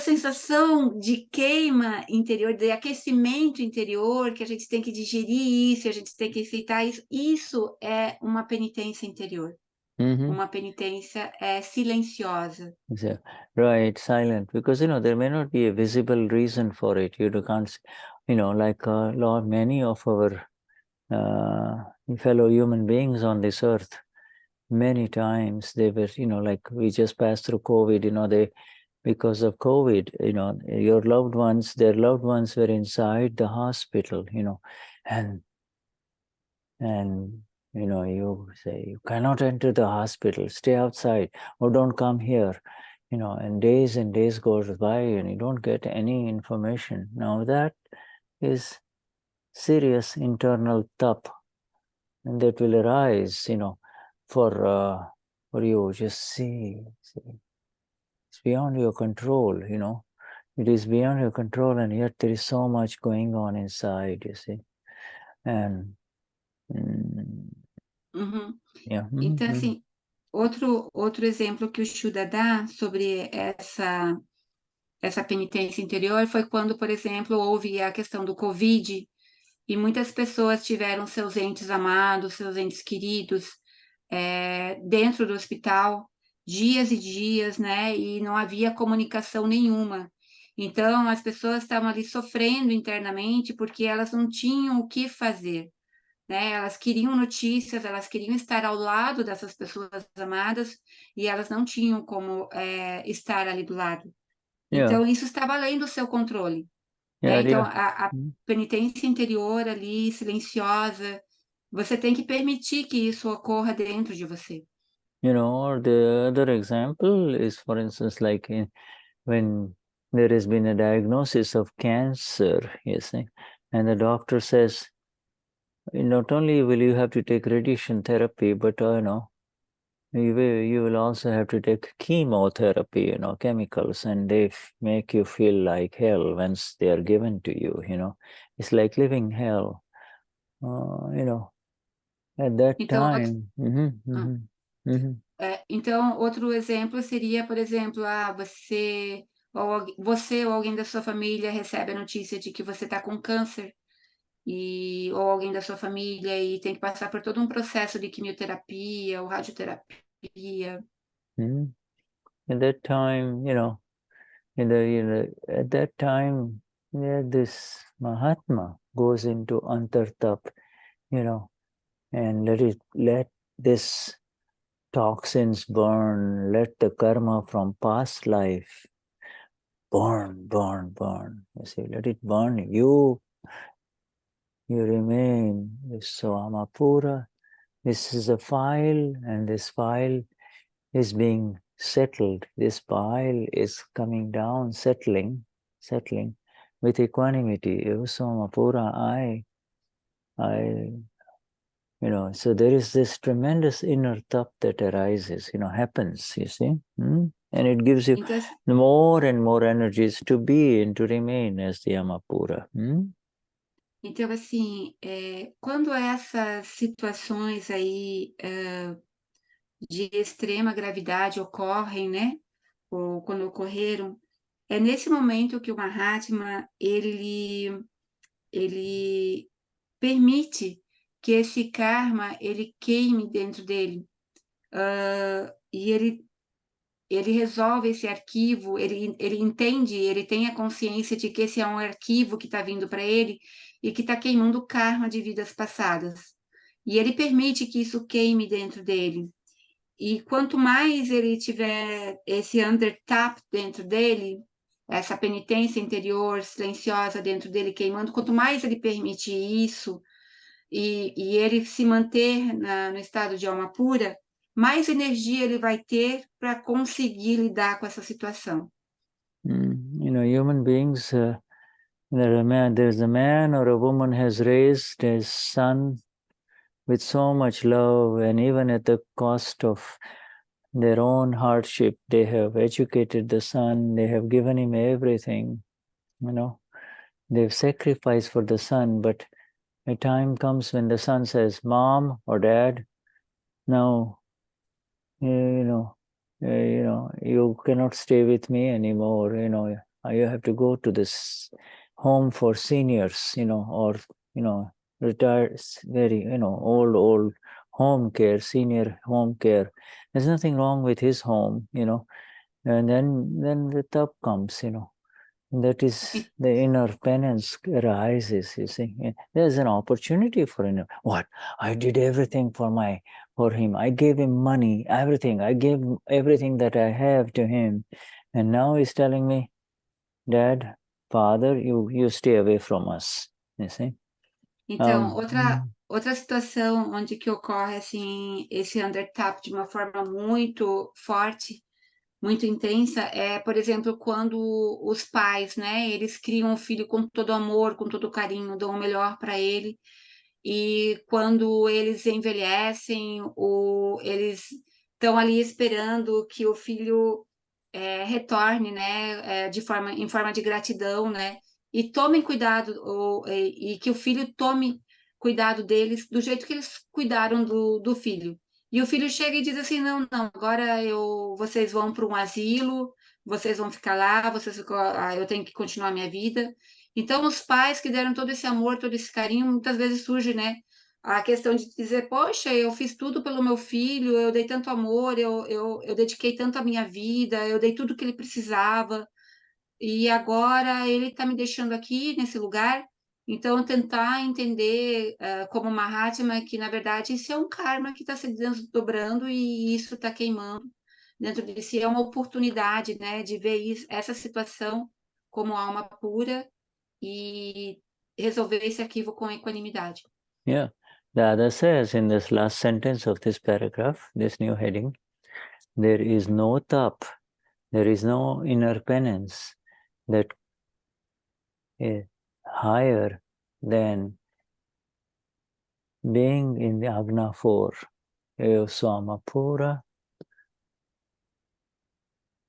sensação de queima interior, de aquecimento interior, que a gente tem que digerir isso, a gente tem que aceitar isso, isso é uma penitência interior. Uma penitência silenciosa. Yeah, right, silent, because there may not be a visible reason for it. You can't, like many of our fellow human beings on this earth, many times they were, like we just passed through COVID, because of COVID, your loved ones, their loved ones were inside the hospital, and you say, you cannot enter the hospital, stay outside, or don't come here, and days goes by and you don't get any information. Now that is serious internal tap, and that will arise, for you. Just see. It's beyond your control, you know. It is beyond your control, and yet there is so much going on inside, you see. And yeah. Então, assim, outro exemplo que o Shuddha dá sobre essa penitência interior foi quando, por exemplo, houve a questão do Covid e muitas pessoas tiveram seus entes amados, seus entes queridos dentro do hospital, dias e dias, né? E não havia comunicação nenhuma. Então, as pessoas estavam ali sofrendo internamente porque elas não tinham o que fazer, né? Elas queriam notícias, elas queriam estar ao lado dessas pessoas amadas e elas não tinham como estar ali do lado. Yeah. Então, isso estava além do seu controle, né? Yeah, Então, yeah. a penitência interior ali, silenciosa, você tem que permitir que isso ocorra dentro de você. You know, or the other example is, for instance, like when there has been a diagnosis of cancer, you see, and the doctor says, not only will you have to take radiation therapy, but you will also have to take chemotherapy, you know, chemicals, and they make you feel like hell once they are given to you, you know. It's like living hell, you know, at that Então, time. então, outro exemplo seria, por exemplo, você ou alguém da sua família recebe a notícia de que você está com câncer, ou alguém da sua família e tem que passar por todo um processo de quimioterapia ou radioterapia. At that time, you know, at that time, yeah, this Mahatma goes into Antartap, you know, and let this toxins burn, let the karma from past life burn. You see, let it burn. You remain. So Amapura, this is a file, and this file is being settled. This pile is coming down, settling with equanimity. So Amapura, you know, so there is this tremendous inner tap that arises, you know, happens, you see. And it gives you Então, more and more energies to be and to remain as the Amapura. então assim, quando essas situações aí de extrema gravidade ocorrem, né? Ou quando ocorreram, é nesse momento que o Mahatma, ele permite que esse karma, ele queime dentro dele. E ele resolve esse arquivo, ele entende, ele tem a consciência de que esse é um arquivo que está vindo para ele e que está queimando o karma de vidas passadas. E ele permite que isso queime dentro dele. E quanto mais ele tiver esse undertap dentro dele, essa penitência interior silenciosa dentro dele queimando, quanto mais ele permite isso e ele se manter no estado de alma pura, mais energia ele vai ter para conseguir lidar com essa situação. You know, human beings, there's a man or a woman has raised his son with so much love, and even at the cost of their own hardship, they have educated the son, they have given him everything, you know. They've sacrificed for the son, but a time comes when the son says, Mom or Dad, now, you cannot stay with me anymore, you have to go to this home for seniors, or, retired, very, old home care, senior home care. There's nothing wrong with his home, and then the tap comes, that is the inner penance arises, you see. There's an opportunity for him. What? I did everything for him. I gave him money, everything. I gave everything that I have to him. And now he's telling me, Dad, Father, you stay away from us. You see? Então, outra situação onde que ocorre assim esse undertap de uma forma muito forte, muito intensa, é, por exemplo, quando os pais, né, eles criam o filho com todo amor, com todo carinho, dão o melhor para ele, e quando eles envelhecem, ou eles estão ali esperando que o filho retorne, né, em forma de gratidão, né, e tomem cuidado, e que o filho tome cuidado deles do jeito que eles cuidaram do filho. E o filho chega e diz assim, não, agora vocês vão para um asilo, vocês vão ficar lá, eu tenho que continuar a minha vida. Então, os pais que deram todo esse amor, todo esse carinho, muitas vezes surge, né, a questão de dizer, poxa, eu fiz tudo pelo meu filho, eu dei tanto amor, eu dediquei tanto a minha vida, eu dei tudo que ele precisava, e agora ele está me deixando aqui nesse lugar. Então, tentar entender como Mahatma que, na verdade, isso é um karma que está se desdobrando e isso está queimando dentro de si. É uma oportunidade, né, de ver essa situação como alma pura e resolver esse arquivo com equanimidade. Yeah. The other says in this last sentence of this paragraph, this new heading, there is no tap, there is no inner penance that is higher than being in the Agna 4, Swamapura,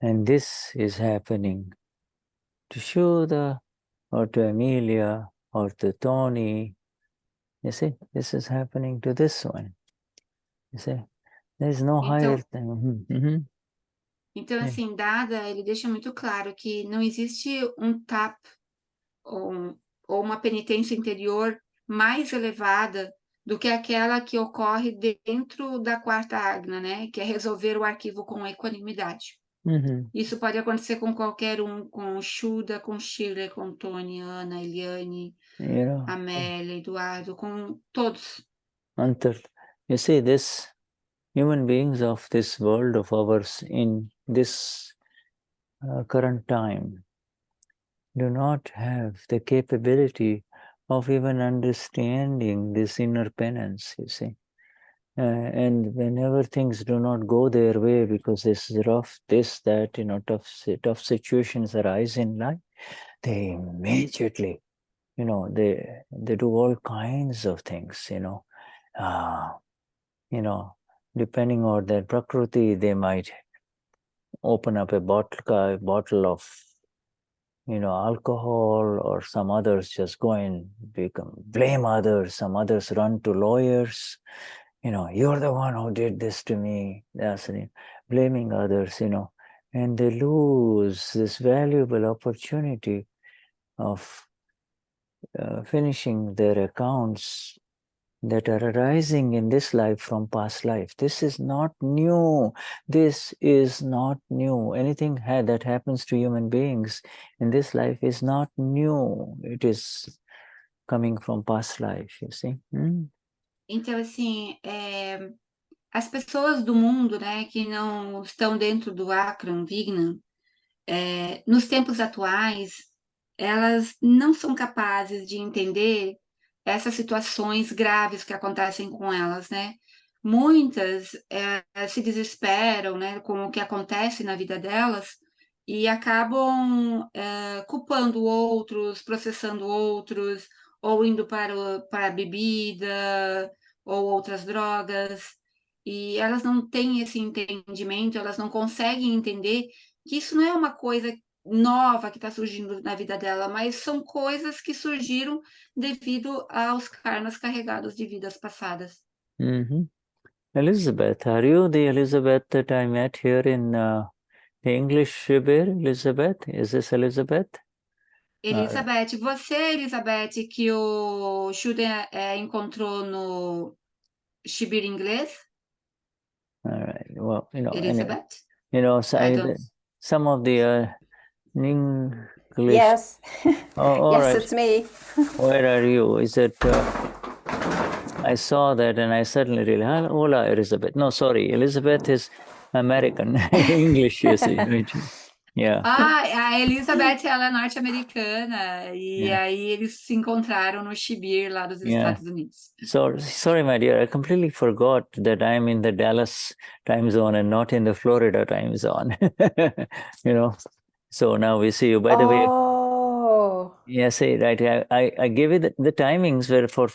and this is happening to Shuddha or to Amelia or to Tony. You see, this is happening to this one. You see, there is no higher thing. Então, assim, Dada, ele deixa muito claro que não existe um tap ou uma penitência interior mais elevada do que aquela que ocorre dentro da quarta agna, né? Que é resolver o arquivo com equanimidade. Isso pode acontecer com qualquer um, com Shuddha, com Schirley, com Tony, Ana, Eliane, Amélia, Eduardo, com todos. You see, this human beings of this world of ours in this current time do not have the capability of even understanding this inner penance, you see. And whenever things do not go their way because this is rough, this, that, tough situations arise in life, they immediately, they do all kinds of things, depending on their prakriti, they might open up a bottle of alcohol, or some others just go and blame others. Some others run to lawyers. You're the one who did this to me. That's blaming others, and they lose this valuable opportunity of finishing their accounts that are arising in this life from past life. This is not new. This is not new. Anything that happens to human beings in this life is not new. It is coming from past life, you see. Então, assim, as pessoas do mundo, né, que não estão dentro do AKram Vignan, nos tempos atuais, elas não são capazes de entender essas situações graves que acontecem com elas, né? Muitas se desesperam, né, com o que acontece na vida delas e acabam culpando outros, processando outros, ou indo para a bebida ou outras drogas, e elas não têm esse entendimento, elas não conseguem entender que isso não é uma coisa nova que está surgindo na vida dela, mas são coisas que surgiram devido aos karmas carregados de vidas passadas. Elizabeth, are you the Elizabeth that I met here in the English Shibir? Elizabeth? Is this Elizabeth? Elizabeth, você, Elizabeth, que o Shuddha encontrou no Shibir inglês? All right. Well, Elizabeth? Some of the English. Yes. Oh, yes, right. it's me. Where are you? Is it? I saw that and I suddenly realized, hola, Elizabeth. No, sorry, Elizabeth is American. English, you see. Yeah. A Elizabeth, ela é norte-americana e aí eles se encontraram no Shibir lá dos Estados Unidos. Sorry, my dear, I completely forgot that I'm in the Dallas time zone and not in the Florida time zone. So now we see you. By the way, yes, right. I gave it the timings were for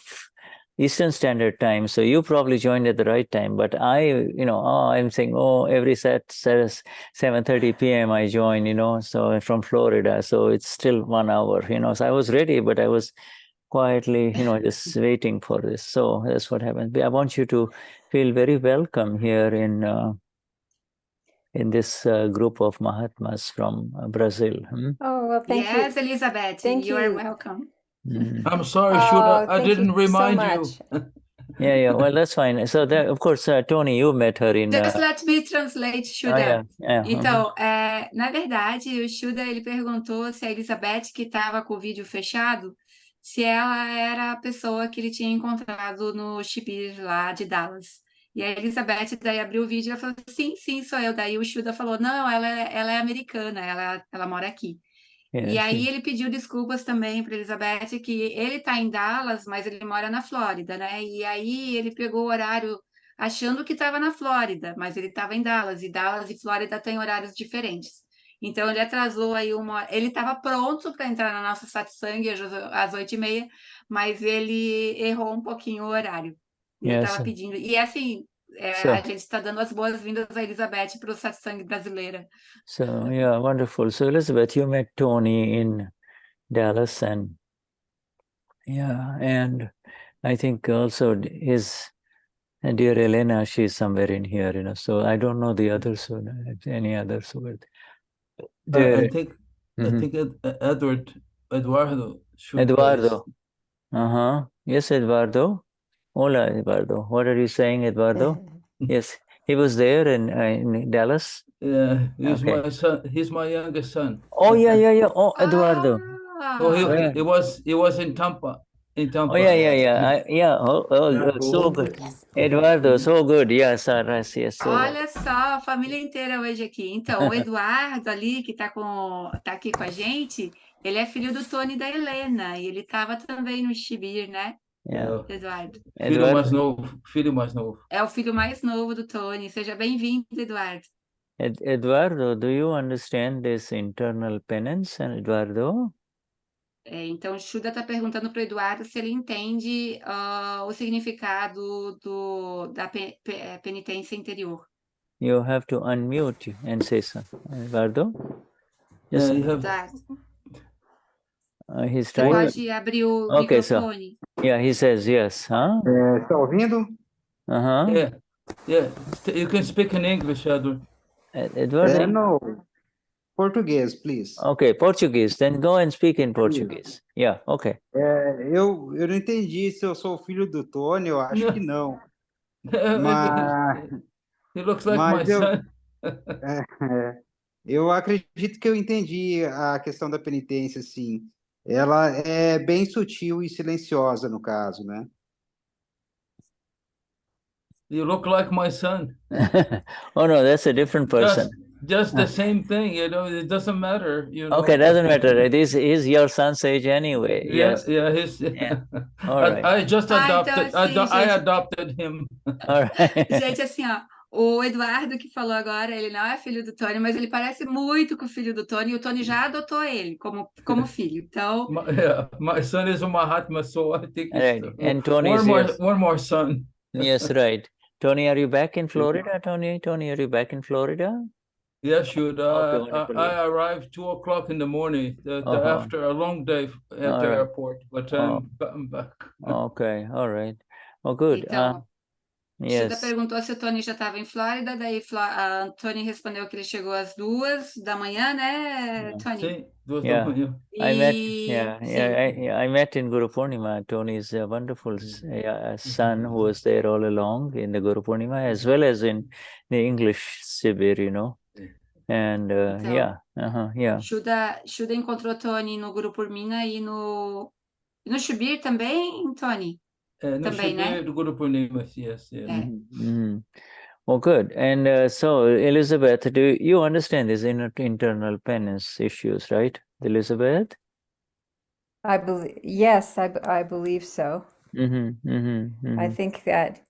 Eastern Standard Time. So you probably joined at the right time. But I'm saying, every 7:30 p.m. I join, so from Florida. So it's still 1 hour, So I was ready, but I was quietly, just waiting for this. So that's what happened. I want you to feel very welcome here in this group of Mahatmas from Brazil. Oh, well, thank you. Yes, Elizabeth, Thank you are you. welcome. I'm sorry, Oh, Shuddha, I thank you didn't so remind much. you. Yeah. Well, that's fine. So that, of course, Tony, you met her in. Just let me translate, Shuddha. Yeah. Então, na verdade, o Shuddha, ele perguntou se a Elizabeth, que estava com o vídeo fechado, se ela era a pessoa que ele tinha encontrado no Chibir lá de Dallas. E a Elizabeth daí abriu o vídeo e ela falou, sim, sou eu. Daí o Shuddha falou, não, ela é americana, ela mora aqui. E Yes. aí ele pediu desculpas também para Elizabeth, que ele está em Dallas, mas ele mora na Flórida, né? E aí ele pegou o horário achando que estava na Flórida, mas ele estava em Dallas, e Dallas e Flórida têm horários diferentes. Então ele atrasou aí ele estava pronto para entrar na nossa satsang às 8h30, mas ele errou um pouquinho o horário. Ele Yes. estava pedindo. E assim, a gente está dando as boas-vindas a Elizabeth para o satsang brasileira. So yeah, wonderful. So Elizabeth, you met Tony in Dallas, and I think also his dear Elena, she's somewhere in here, So I don't know the others, any others who were there. I think Eduardo should Eduardo. Yes, Eduardo. Hola, Eduardo. What are you saying, Eduardo? Yes, he was there in Dallas. Yeah, he's Okay. my son. He's my youngest son. Oh yeah. Oh, Eduardo. Oh, he was in Tampa. Oh yeah. So good. Eduardo, so good. Yes, yes. So Olha só, a família inteira hoje aqui. Então, o Eduardo ali, que tá aqui com a gente, ele é filho do Tony e da Helena, e ele estava também no Chibir, né, yeah. Eduardo? Filho mais novo. Filho mais novo. É o filho mais novo do Tony. Seja bem-vindo, Eduardo. Eduardo, do you understand this internal penance, Eduardo? Então, o Shuddha está perguntando para o Eduardo se ele entende o significado da penitência interior. You have to unmute and say something. Eduardo? Yes. Yeah, you have. He's Você trying. pode abrir o microfone? So, yeah, he says yes, huh? Está ouvindo? Yeah. You can speak in English, Edward. Eduardo? No. Português, please. Okay, Portuguese. Then go and speak in Portuguese. Yeah, okay. Eu não entendi se eu sou filho do Tony, eu acho que não. Mas, He looks like my son. Eu acredito que eu entendi a questão da penitência, sim. Ela é bem sutil e silenciosa, no caso, né? You look like my son. Oh no, that's a different person. Just the same thing, it doesn't matter, Okay, doesn't matter. He's your son's age anyway. Yes. All right. I just adopted. Então, assim, I adopted him. All right. Gente, assim, ó, o Eduardo que falou agora, ele não é filho do Tony, mas ele parece muito com o filho do Tony, e o Tony já adotou ele como filho. Então, my son is a Mahatma, so I think Right. And Tony one more son. Yes, right. Tony, are you back in Florida? Tony, are you back in Florida? Yes, should. Okay, I arrived 2:00 in the morning after a long day at the airport, but I'm back. Okay, all right. Oh, good. Então, Yes. Shuddha perguntou se o Tony já estava em Flórida, daí Tony respondeu que ele chegou às 2h, né, Tony? Sim, 2 Yeah. da manhã. I met in Guru Purnima. Tony's a wonderful son who was there all along in the Guru Purnima, as well as in the English Sibir, And então, Shuddha encontrou Tony no Guru Purnima e no Shibir também, Tony? No também, Shibir né? do Guru Purnima, yes. Well, good. And so, Elizabeth, do you understand these internal penance issues, right, Elizabeth? Yes, I believe so. I think that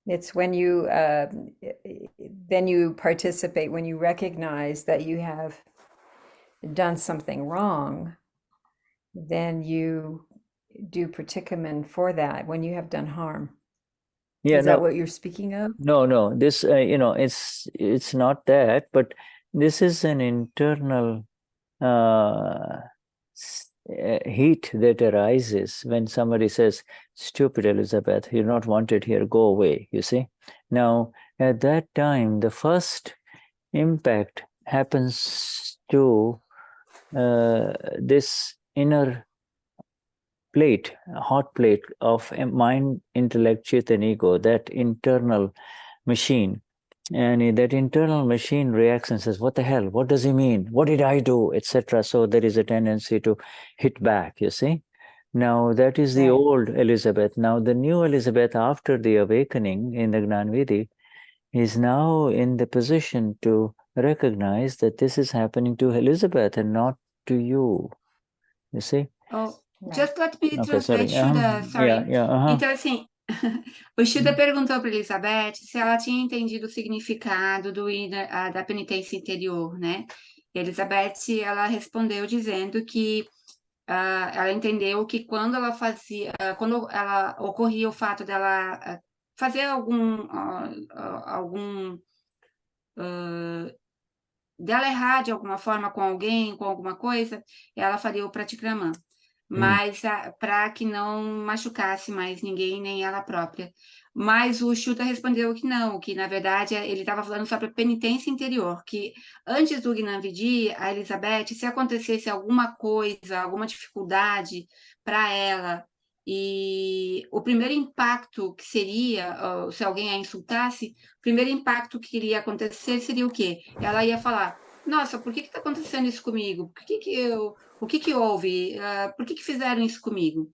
it's when you then you participate, when you recognize that you have done something wrong, then you do pratikkaman for that when you have done harm. Yeah, Is that what you're speaking of? No. This, it's not that, but this is an internal heat that arises when somebody says, "Stupid Elizabeth, you're not wanted here, go away," you see. Now, at that time, the first impact happens to this inner plate, a hot plate of mind, intellect, chit, and ego, that internal machine. And that internal machine reacts and says, "What the hell? What does he mean? What did I do?" etc. So there is a tendency to hit back, you see. Now, that is the old Elizabeth. Now, the new Elizabeth, after the awakening in the Gnanvidi, is now in the position to recognize that this is happening to Elizabeth and not to you. You see? Oh, just let me Okay, translate, sorry. Shuddha, sorry. Yeah. Então, assim, o Shuddha perguntou para Elizabeth se ela tinha entendido o significado da penitência interior, né? E Elizabeth, ela respondeu dizendo que ela entendeu que quando ela ocorria o fato dela fazer dela errar de alguma forma com alguém, com alguma coisa, ela faria o pratikraman, mas para que não machucasse mais ninguém, nem ela própria. Mas o Shuddha respondeu que não, que na verdade ele estava falando sobre a penitência interior, que antes do Gnanvidi, a Elizabeth, se acontecesse alguma coisa, alguma dificuldade para ela, e o primeiro impacto que seria, se alguém a insultasse, o primeiro impacto que iria acontecer seria o quê? Ela ia falar: "Nossa, por que está acontecendo isso comigo? O que que houve? Por que fizeram isso comigo?"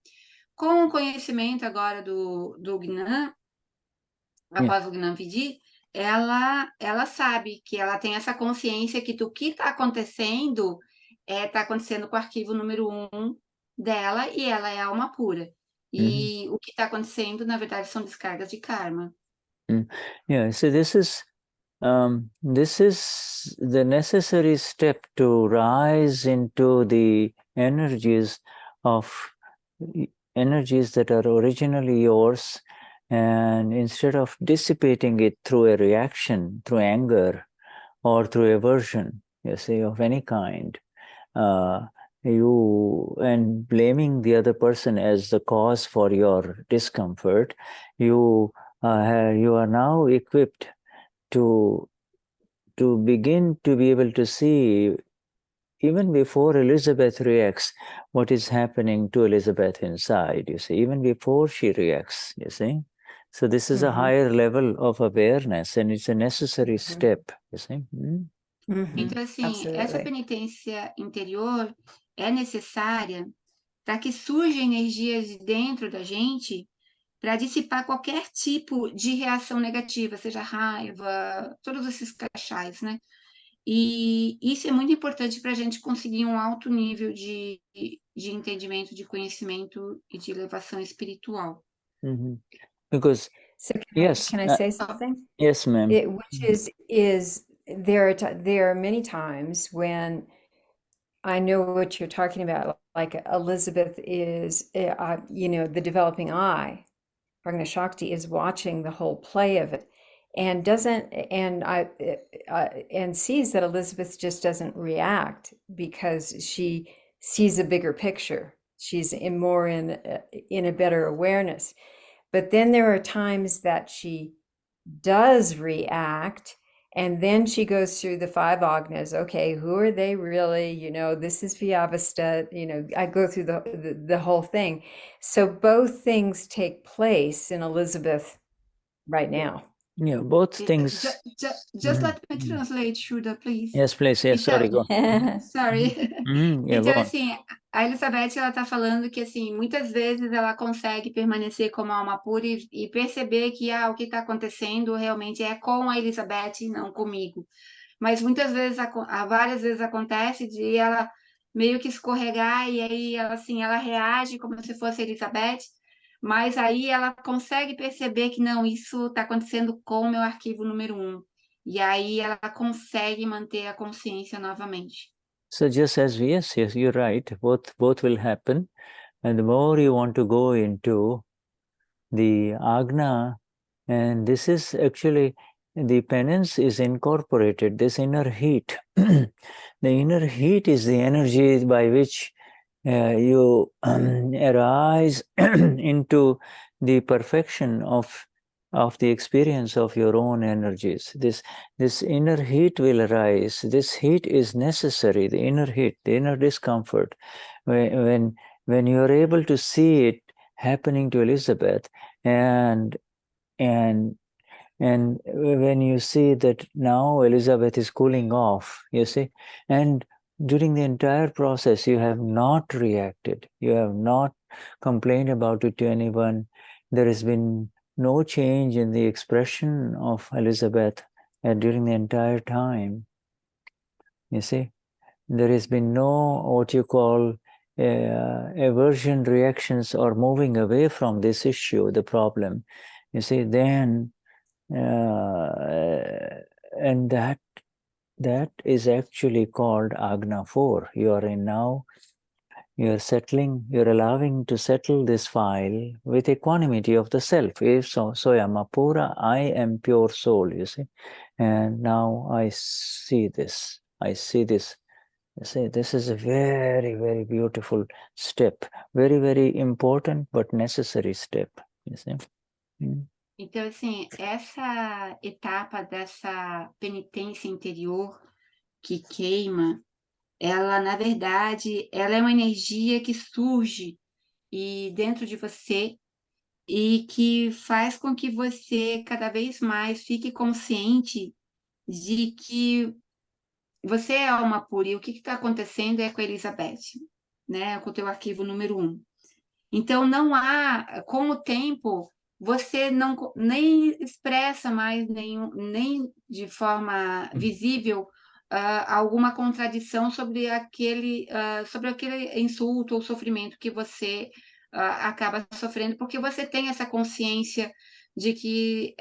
Com o conhecimento agora do Gnan, após o Gnan pedir, ela sabe que ela tem essa consciência que do que está acontecendo com o arquivo número 1 dela, e ela é alma pura. E o que está acontecendo, na verdade, são descargas de karma. Yeah, so this is the necessary step to rise into the energies that are originally yours, and instead of dissipating it through a reaction, through anger or through aversion, you see, of any kind, and blaming the other person as the cause for your discomfort, you are now equipped to begin to be able to see, even before Elizabeth reacts, what is happening to Elizabeth inside, you see, even before she reacts, you see. So this is a higher level of awareness, and it's a necessary step, you see. Então, assim, essa penitência interior é necessária para que surjam energias dentro da gente para dissipar qualquer tipo de reação negativa, seja raiva, todos esses crachás, né? E isso é muito importante para a gente conseguir um alto nível de entendimento, de conhecimento e de elevação espiritual. Because, yes, can I say something? Yes, ma'am. Which is there are many times when I know what you're talking about, like Elizabeth is, the developing eye, Prajna Shakti is watching the whole play of it, and sees that Elizabeth just doesn't react because she sees a bigger picture. She's more in a better awareness. But then there are times that she does react, and then she goes through the 5 agnas. Okay, who are they really? This is Vyavasta. I go through the whole thing. So both things take place in Elizabeth right now. Yeah, both things. Just let me translate, Shuddha, please. Yes, please. Yes, sorry, go. Sorry. Yeah, Então, go on. assim, a Elizabeth, ela tá falando que, assim, muitas vezes ela consegue permanecer como alma pura e perceber que, o que está acontecendo realmente é com a Elizabeth e não comigo. Mas muitas vezes, várias vezes acontece de ela meio que escorregar, e aí ela, assim, ela reage como se fosse a Elizabeth, mas aí ela consegue perceber que não, isso está acontecendo com o meu arquivo número 1. E aí ela consegue manter a consciência novamente. So just as yes, you're right. Both will happen, and the more you want to go into the Agna, and this is actually, the penance is incorporated, this inner heat. The inner heat is the energy by which you arise into the perfection of the experience of your own energies. This inner heat will arise. This heat is necessary, the inner heat, the inner discomfort. When you are able to see it happening to Elizabeth, and when you see that now Elizabeth is cooling off, you see, and during the entire process, you have not reacted, you have not complained about it to anyone. There has been no change in the expression of Elizabeth during the entire time. You see, there has been no what you call aversion reactions or moving away from this issue, the problem. You see, then and that is actually called Agna 4. You are in now, you're settling, you're allowing to settle this file with equanimity of the self. If so Yamapura, I am pure soul, you see. And now I see this. You see, this is a very, very beautiful step. Very, very important but necessary step, you see. Então, assim, essa etapa dessa penitência interior que queima, ela, na verdade, ela é uma energia que surge dentro de você e que faz com que você cada vez mais fique consciente de que você é alma pura. E o que está acontecendo é com a Elizabeth, né? Com o teu arquivo número 1. Então, não há, com o tempo, você não nem expressa mais nem de forma visível alguma contradição sobre aquele insulto ou sofrimento que você acaba sofrendo, porque você tem essa consciência de que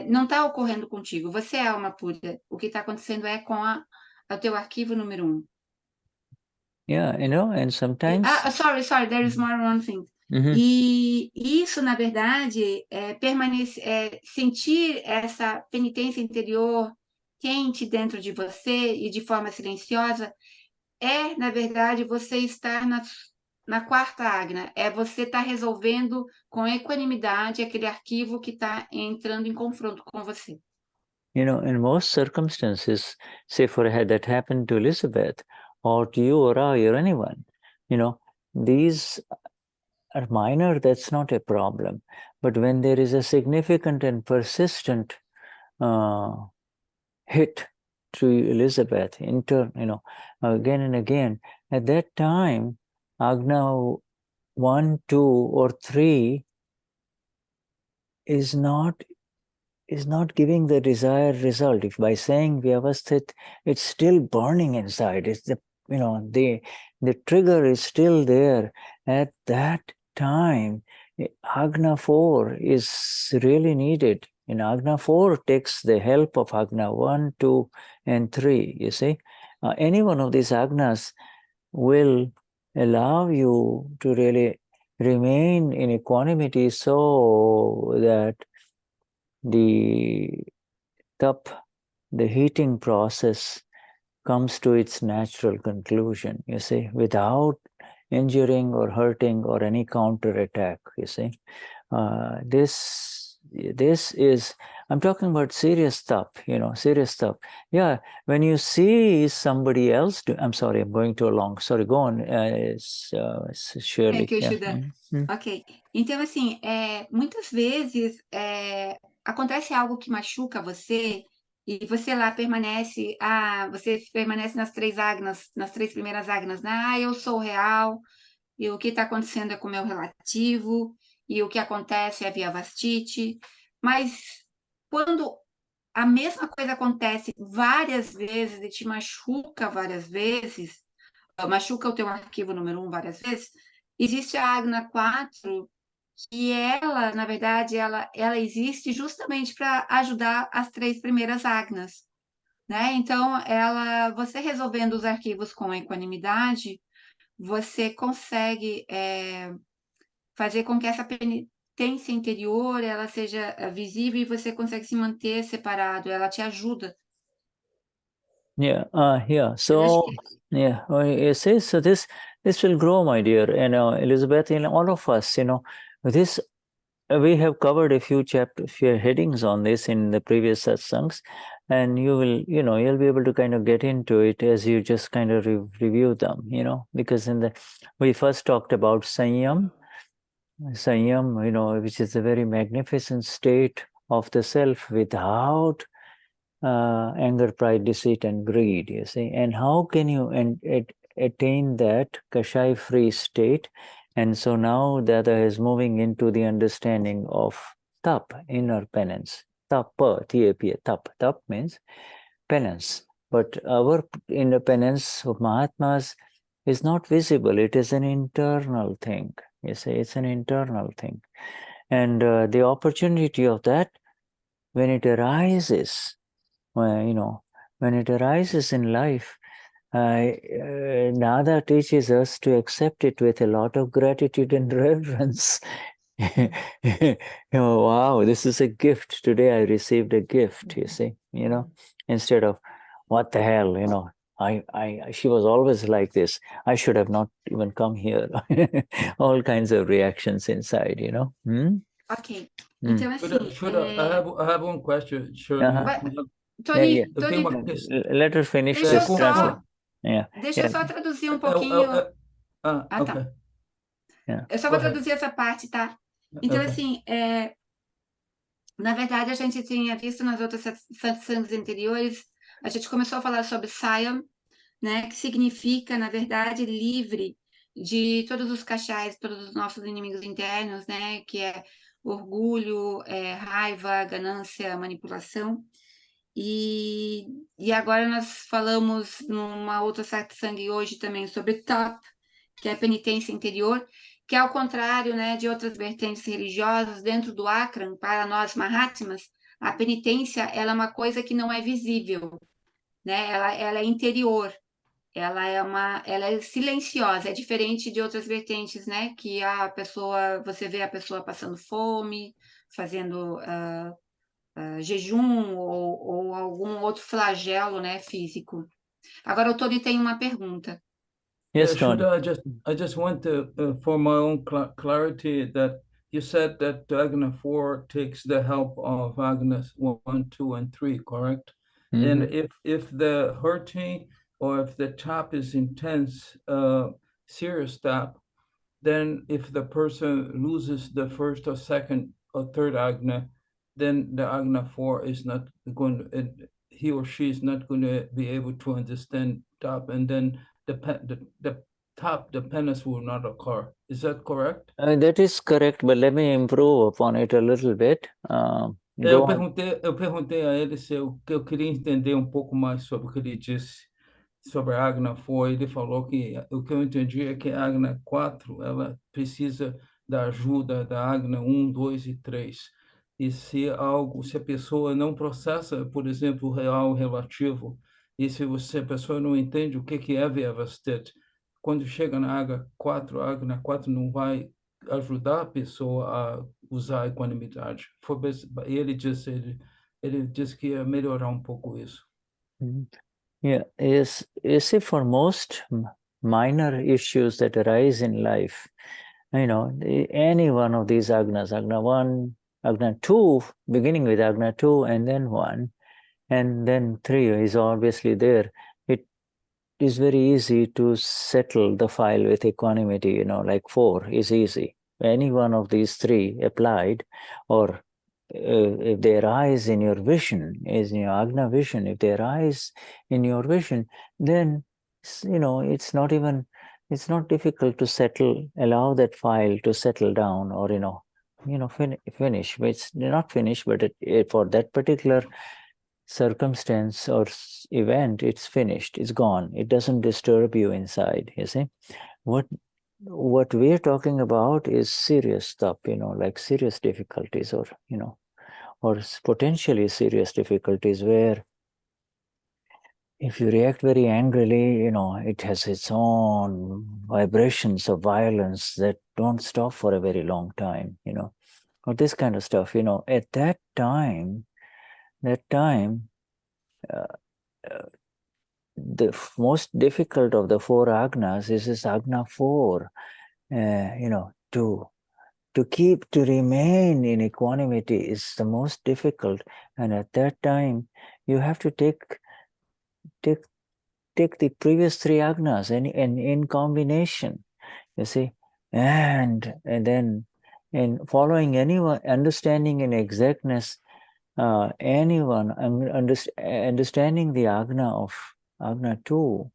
não está ocorrendo contigo. Você é alma pura. O que está acontecendo é com o teu arquivo número 1. Yeah, you know, and sometimes... Sorry, there is more one thing. E isso, na verdade, sentir essa penitência interior quente dentro de você e de forma silenciosa na verdade, você estar na quarta Agna. Você estar resolvendo com equanimidade aquele arquivo que está entrando em confronto com você. You know, in most circumstances, say that happened to Elizabeth, or to you or I or anyone, you know, these are minor, that's not a problem. But when there is a significant and persistent hit to Elizabeth, again and again, at that time, Agna 1, 2, or 3 is not giving the desired result. If by saying Vyavasthit, it's still burning inside. It's the trigger is still there. At that time, Agna 4 is really needed. And Agna 4 takes the help of Agna 1, 2, and 3. You see, any one of these Agnas will allow you to really remain in equanimity so that the Tapa, the heating process, comes to its natural conclusion, you see, without injuring or hurting or any counterattack, you see. This is, I'm talking about serious Tapa, serious Tapa. Yeah, when you see somebody else do, I'm sorry, I'm going too long. Sorry, go on, Shirley. Thank you, Shuddha. Ok. Então, assim, muitas vezes acontece algo que machuca você e você lá permanece, você permanece nas 3 Agnas, nas 3 primeiras Agnas, né? Eu sou real, e o que está acontecendo é com o meu relativo, e o que acontece é via vastite. Mas quando a mesma coisa acontece várias vezes e te machuca várias vezes, machuca o teu arquivo número 1 várias vezes, existe a Agna 4, que ela, na verdade, ela existe justamente para ajudar as 3 primeiras Agnas, né? Então, você resolvendo os arquivos com equanimidade, você consegue fazer com que essa penitência interior ela seja visível e você consegue se manter separado, ela te ajuda. Yeah, yeah. Eu acho So, que yeah, you see, so this will grow, my dear. Elizabeth, all of us, this we have covered a few headings on this in the previous satsangs, and you will, you'll be able to kind of get into it as you just kind of review them, because we first talked about sanyam, which is a very magnificent state of the self without anger, pride, deceit, and greed, you see. And how can you attain that kashai-free state? And so now Dada is moving into the understanding of tap, inner penance. Tapa, T-A-P-A, tap. Tap means penance. But our inner penance of Mahatmas is not visible. It is an internal thing. You see, it's an internal thing. And the opportunity of that, when it arises, when it arises in life, Nada teaches us to accept it with a lot of gratitude and reverence. Wow, this is a gift. Today I received a gift, you see, instead of what the hell, she was always like this. I should have not even come here. All kinds of reactions inside, ok. Então, assim. I have one question, Shirley. Tony, Eu tenho uma Tony, questão. let her finish Deixa this translation. Yeah. Deixa eu só traduzir um Eu- pouquinho. tá. Tá. Yeah. Eu só vou traduzir essa parte, tá? Então, assim, na verdade, a gente tinha visto nas outras satsangs anteriores, a gente começou a falar sobre Sayam, né? Que significa, na verdade, livre de todos os cachais, todos os nossos inimigos internos, né? Que é orgulho, raiva, ganância, manipulação. E agora nós falamos numa outra satsang hoje também sobre Tapa, que é a penitência interior, que ao contrário, né, de outras vertentes religiosas, dentro do Akram, para nós Mahatmas, a penitência ela é uma coisa que não é visível, né? Ela é interior, ela é silenciosa, é diferente de outras vertentes, né? Que você vê a pessoa passando fome, fazendo jejum ou algum outro flagelo, né, físico. Agora o Tony tem uma pergunta. Yes, Tony. I just want to, for my own clarity, that you said that Agna 4 takes the help of Agnas 1, 2, and 3, correct? And if the hurting or if the tap is intense, serious tap, then if the person loses the first or second or third Agna, then the Agna 4 is not going to, he or she is not going to be able to understand tap, and then the tap, the penance will not occur. Is that correct? That is correct, but let me improve upon it a little bit. Eu perguntei a ele se eu queria entender um pouco mais sobre o que ele disse sobre a Agna 4. Ele falou que o que eu entendi é que a Agna 4 ela precisa da ajuda da Agna 1, 2 e 3. E se a pessoa não processa, por exemplo, o real relativo, e se a pessoa não entende o que é Vyavasthit, quando chega na Agna 4 não vai ajudar a pessoa a usar a equanimidade. Ele disse que ia melhorar um pouco isso. Yeah, you see, for most minor issues that arise in life, any one of these agnas, Agna 1, Agna 2, beginning with Agna 2 and then 1, and then 3 is obviously there. It is very easy to settle the file with equanimity, like 4 is easy. Any one of these 3 applied, or if they arise in your vision, is in your Agna vision, if they arise in your vision, then, it's not difficult to allow that file to settle down or, finish. It's not finished, but for that particular circumstance or event, it's finished, it's gone. It doesn't disturb you inside, you see. What we're talking about is serious stuff, like serious difficulties or, or potentially serious difficulties where if you react very angrily, it has its own vibrations of violence that don't stop for a very long time, or this kind of stuff, at that time, the most difficult of the 4 agnas is this agna 4, to remain in equanimity is the most difficult. And at that time, you have to take the previous 3 agnas and in combination, you see, and then in following anyone, understanding in exactness, anyone understanding the agna of agna 2,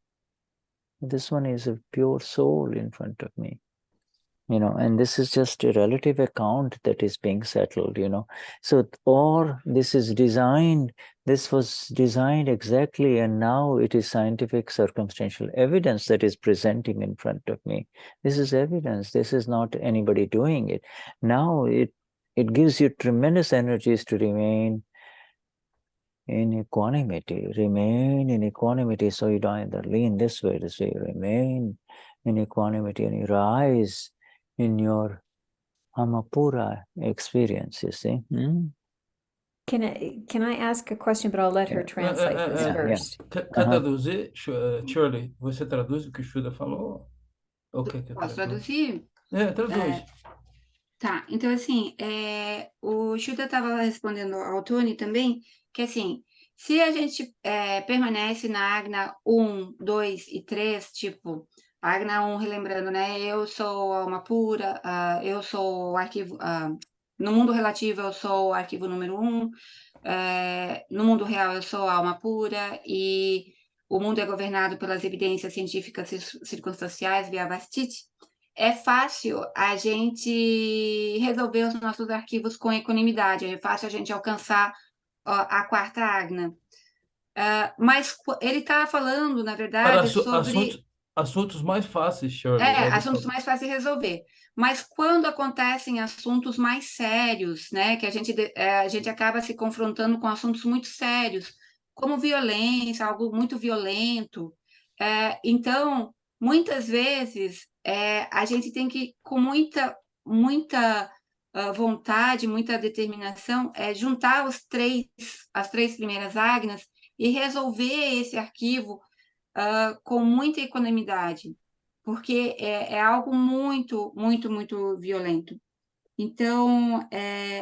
this one is a pure soul in front of me. And this is just a relative account that is being settled, So, or this was designed exactly, and now it is scientific circumstantial evidence that is presenting in front of me. This is evidence. This is not anybody doing it. Now it gives you tremendous energies to remain in equanimity. Remain in equanimity, so you don't either lean this way, remain in equanimity, and you rise in your Amapura experience, you see. Can I ask a question, but I'll let her translate this first. Quer traduzir, Shirley? Você traduz o que o Shuddha falou? Posso traduzir? Traduz. Tá, então assim, o Shuddha estava respondendo ao Tony também, que assim, se a gente permanece na Agna 1, 2 e 3, tipo, a Agna 1, relembrando, né, eu sou alma pura, eu sou o arquivo, no mundo relativo eu sou o arquivo número 1, no mundo real eu sou a alma pura, e o mundo é governado pelas evidências científicas circunstanciais, via Vastiti. É fácil a gente resolver os nossos arquivos com equanimidade, é fácil a gente alcançar a 4ª agna. Mas ele está falando, na verdade, sobre... Assuntos mais fáceis, Shirley. Assuntos mais fáceis de resolver. Mas quando acontecem assuntos mais sérios, né, que a gente acaba se confrontando com assuntos muito sérios, como violência, algo muito violento, então, muitas vezes, a gente tem que, com muita vontade, muita determinação, juntar as 3 primeiras agnas e resolver esse arquivo com muita equanimidade, porque é algo muito, muito, muito violento. Então,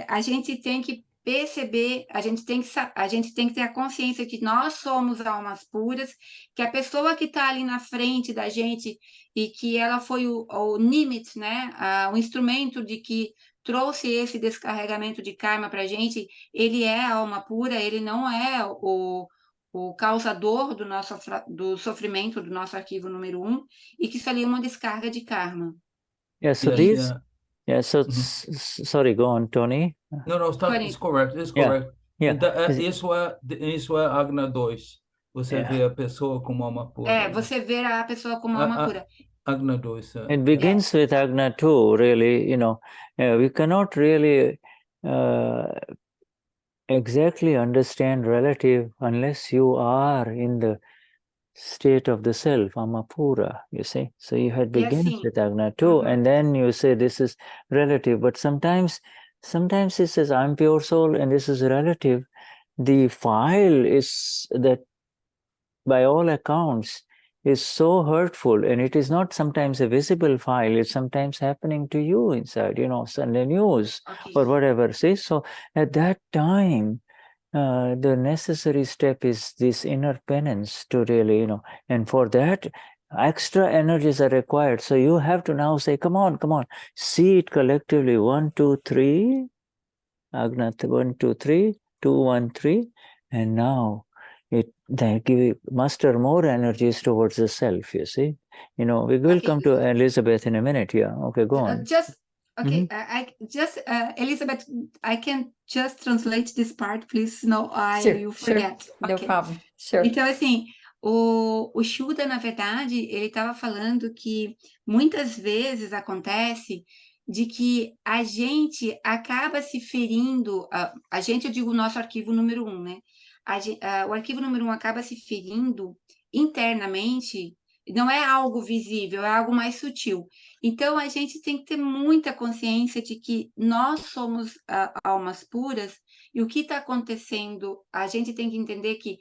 a gente tem que perceber, a gente tem que ter a consciência que nós somos almas puras, que a pessoa que está ali na frente da gente e que ela foi o nimit, né, o instrumento de que trouxe esse descarregamento de karma para a gente, ele é a alma pura, ele não é o causador do sofrimento do nosso arquivo número 1, e que isso ali é uma descarga de karma. Sorry, go on, Tony. No, it's correct. It's correct. Isso é Agna 2. Você vê a pessoa como alma pura. Você vê a pessoa como alma pura. Agna 2. It begins with Agna 2, really, we cannot really exactly understand relative unless you are in the state of the self, Amapura, you see. So you had begins with Agna 2, and then you say this is relative. But sometimes it says I'm pure soul and this is relative. The file is that, by all accounts, is so hurtful, and it is not sometimes a visible file, it's sometimes happening to you inside, Sunday news or whatever. See, so at that time, the necessary step is this inner penance to really, and for that, extra energies are required. So you have to now say, come on, see it collectively. 1, 2, 3, Agna 1, 2, 3, 2, 1, 3, and now they muster more energies towards the self, you see. We will come to Elizabeth in a minute. Yeah, okay, go on. Elizabeth, I can just translate this part, please. No, you forget. Sure. No problem. Sure. Então, assim, o Shuddha, na verdade, ele estava falando que muitas vezes acontece de que a gente acaba se ferindo, a gente, eu digo o nosso arquivo número 1, né? o arquivo número 1 acaba se ferindo internamente, não é algo visível, é algo mais sutil. Então, a gente tem que ter muita consciência de que nós somos almas puras, e o que está acontecendo, a gente tem que entender que,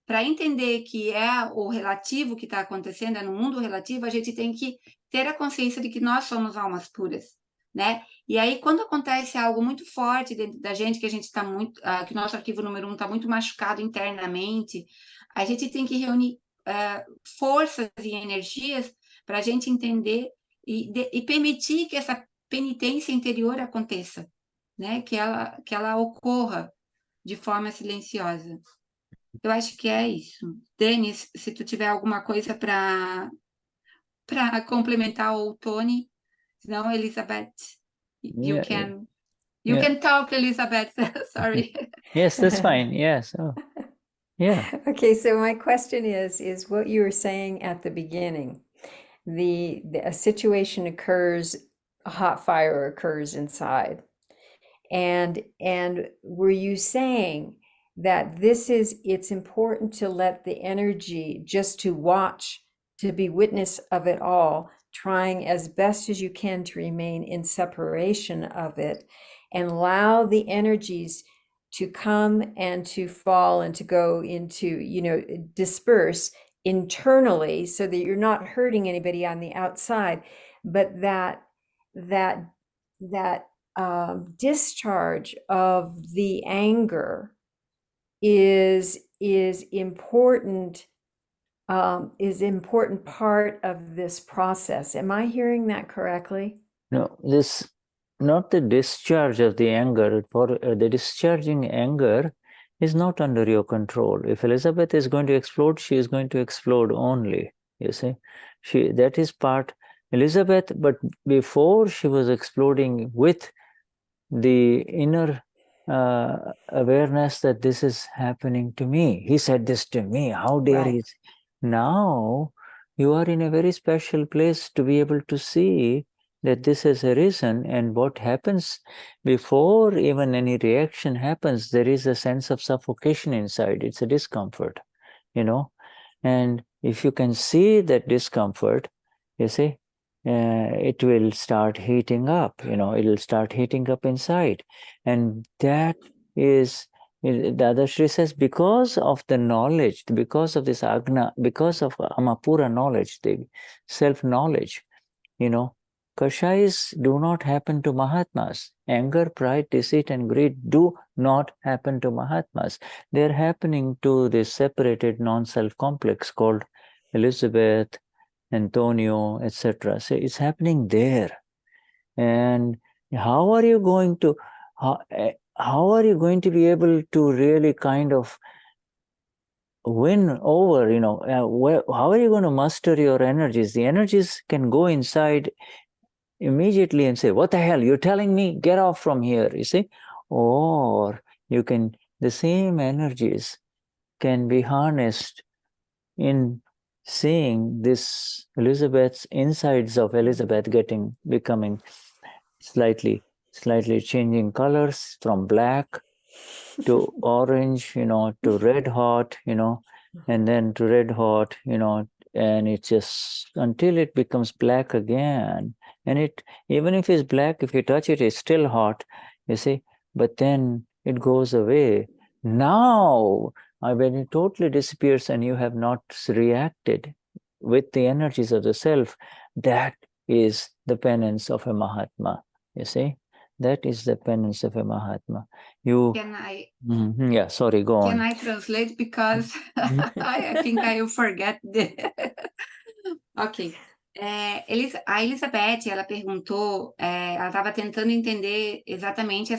para entender que é o relativo que está acontecendo, é no mundo relativo, a gente tem que ter a consciência de que nós somos almas puras, né? E aí, quando acontece algo muito forte dentro da gente, que a gente está muito, que o nosso arquivo número 1 está muito machucado internamente, a gente tem que reunir forças e energias para a gente entender e permitir que essa penitência interior aconteça, né? Que ela ocorra de forma silenciosa. Eu acho que é isso. Denis, se tu tiver alguma coisa para complementar, ou Tony, senão, Elizabeth, you Yeah, can yeah. talk, Elizabeth. Sorry. Yes, that's fine. Yes. Oh, yeah. Okay, so my question is what you were saying at the beginning. A situation occurs, a hot fire occurs inside. And were you saying that it's important to let the energy, just to watch, to be witness of it all, trying as best as you can to remain in separation of it, and allow the energies to come and to fall and to go into, disperse internally, so that you're not hurting anybody on the outside, but that discharge of the anger is important part of this process. Am I hearing that correctly? No, this not the discharge of the anger. For the discharging anger is not under your control. If Elizabeth is going to explode, she is going to explode only. You see, that is part Elizabeth. But before she was exploding with the inner awareness that this is happening to me. He said this to me. How dare Right. he? Now you are in a very special place to be able to see that this has arisen, and what happens before even any reaction happens, there is a sense of suffocation inside. It's a discomfort, and if you can see that discomfort, you see, it will start heating up, it'll start heating up inside. And that is, Dadashri says, because of the knowledge, because of this agna, because of amapura knowledge, the self-knowledge, kashais do not happen to Mahatmas. Anger, pride, deceit, and greed do not happen to Mahatmas. They're happening to this separated non-self complex called Elizabeth, Antonio, etc. So it's happening there. And how are you going to be able to really kind of win over, how are you going to muster your energies? The energies can go inside immediately and say, what the hell, you're telling me, get off from here, you see? Or the same energies can be harnessed in seeing this Elizabeth's insides of Elizabeth becoming slightly changing colors from black to orange, to red hot, and then to red hot, and it just until it becomes black again. And even if it's black, if you touch it, it's still hot, you see, but then it goes away. Now, when it totally disappears and you have not reacted with the energies of the self, that is the penance of a Mahatma, you see. That is the penance of a Mahatma. Can I Yeah, sorry, go on. Can I translate? Because I think I will forget Ok. A Elizabeth, ela perguntou, ela estava tentando entender exatamente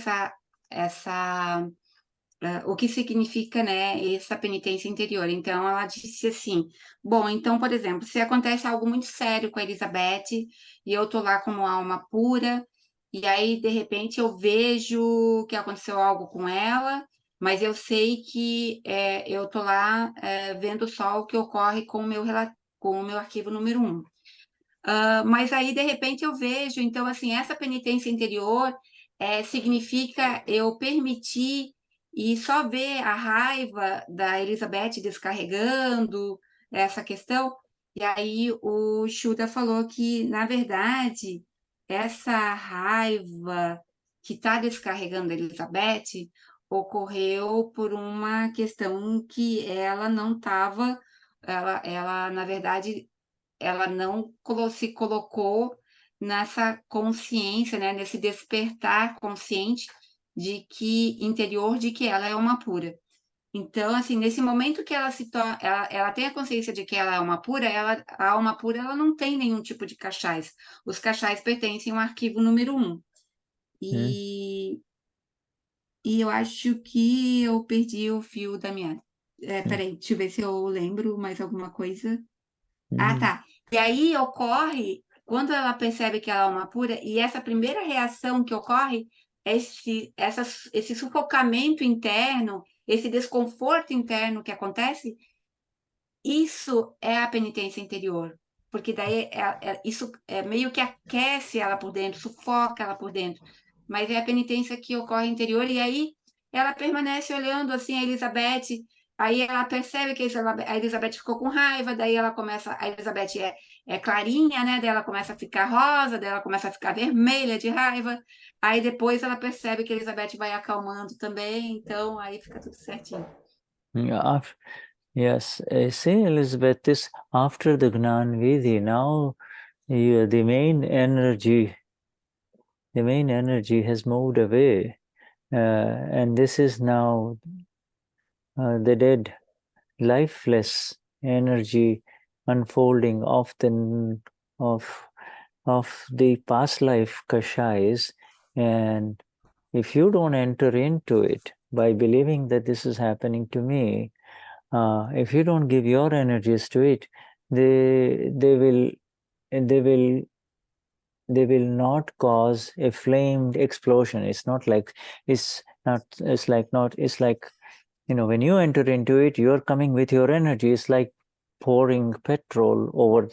o que significa, né, essa penitência interior. Então, ela disse assim, bom, então, por exemplo, se acontece algo muito sério com a Elizabeth, e eu tô lá como alma pura, e aí, de repente, eu vejo que aconteceu algo com ela, mas eu sei que eu tô lá vendo só o que ocorre com o meu arquivo número 1. Mas aí, de repente, eu vejo, então, assim, essa penitência interior significa eu permitir e só ver a raiva da Elizabeth descarregando essa questão. E aí o Shuddha falou que, na verdade, essa raiva que está descarregando a Elizabeth ocorreu por uma questão que ela não estava, ela, na verdade, ela não se colocou nessa consciência, né, nesse despertar consciente de que interior de que ela é uma pura. Então, assim, nesse momento que ela se torna, ela tem a consciência de que ela é uma pura, a alma pura, ela não tem nenhum tipo de cachais. Os cachais pertencem ao arquivo número 1. E eu acho que eu perdi o fio da meada. Peraí, deixa eu ver se eu lembro mais alguma coisa. Ah, tá. E aí ocorre, quando ela percebe que ela é uma pura, e essa primeira reação que ocorre é esse sufocamento interno, esse desconforto interno que acontece, isso é a penitência interior. Porque daí isso meio que aquece ela por dentro, sufoca ela por dentro. Mas é a penitência que ocorre interior, e aí ela permanece olhando assim a Elizabeth. Aí ela percebe que a Elizabeth ficou com raiva, daí ela começa, a Elizabeth é clarinha, né? Daí ela começa a ficar rosa, daí ela começa a ficar vermelha de raiva. Aí depois ela percebe que a Elizabeth vai acalmando também, então aí fica tudo certinho. Yes, see, Elizabeth, this after the Gnan Vidhi, now the main energy has moved away, and this is now the dead, lifeless energy unfolding of the past life kashais, and if you don't enter into it by believing that this is happening to me, if you don't give your energies to it, they will not cause a flamed explosion. It's like when you enter into it, you're coming with your energy. It's like pouring petrol over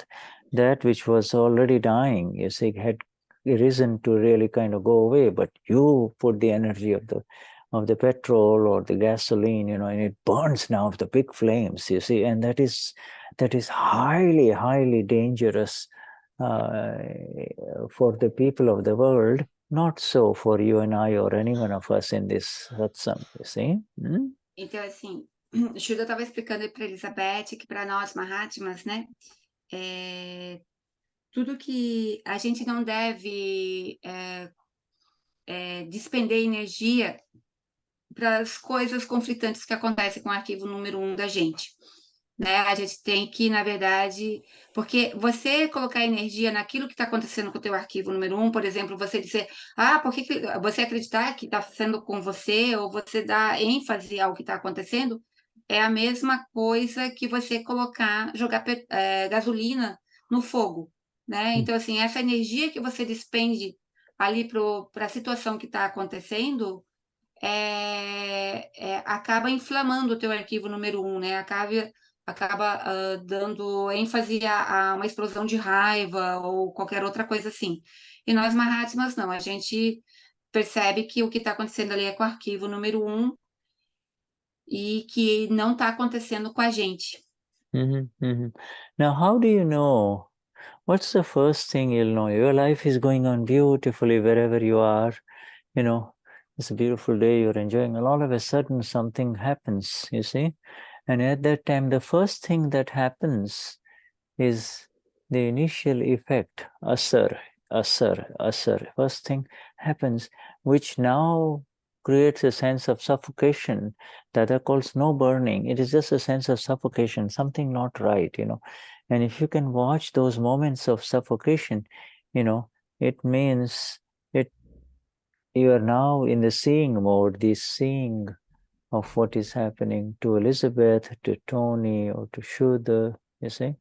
that which was already dying. You see, had risen to really kind of go away, but you put the energy of the petrol or the gasoline, and it burns now with the big flames, you see, and that is highly, highly dangerous for the people of the world, not so for you and I or any one of us in this satsang, you see. Então, assim, o Shuddha estava explicando para Elizabeth que para nós, Mahatmas, né, tudo que a gente não deve despender energia para as coisas conflitantes que acontecem com o arquivo número 1 da gente. Né? A gente tem que, na verdade, porque você colocar energia naquilo que está acontecendo com o teu arquivo número 1, por exemplo, você dizer, por que você acreditar que está sendo com você, ou você dar ênfase ao que está acontecendo, é a mesma coisa que você jogar gasolina no fogo, né? Então, assim, essa energia que você despende ali para a situação que está acontecendo, acaba inflamando o teu arquivo número 1, né? Acaba dando ênfase a uma explosão de raiva ou qualquer outra coisa assim. E nós, Mahatmas, não. A gente percebe que o que está acontecendo ali é com o arquivo número 1 e que não está acontecendo com a gente. Now, how do you know? What's the first thing you'll know? Your life is going on beautifully wherever you are. It's a beautiful day, you're enjoying, and all of a sudden something happens, you see? And at that time, the first thing that happens is the initial effect, asar. First thing happens, which now creates a sense of suffocation that are called snow burning. It is just a sense of suffocation, something not right, And if you can watch those moments of suffocation, it means you are now in the seeing mode, the seeing of what is happening to Elizabeth, to Tony, or to Shuddha, you see?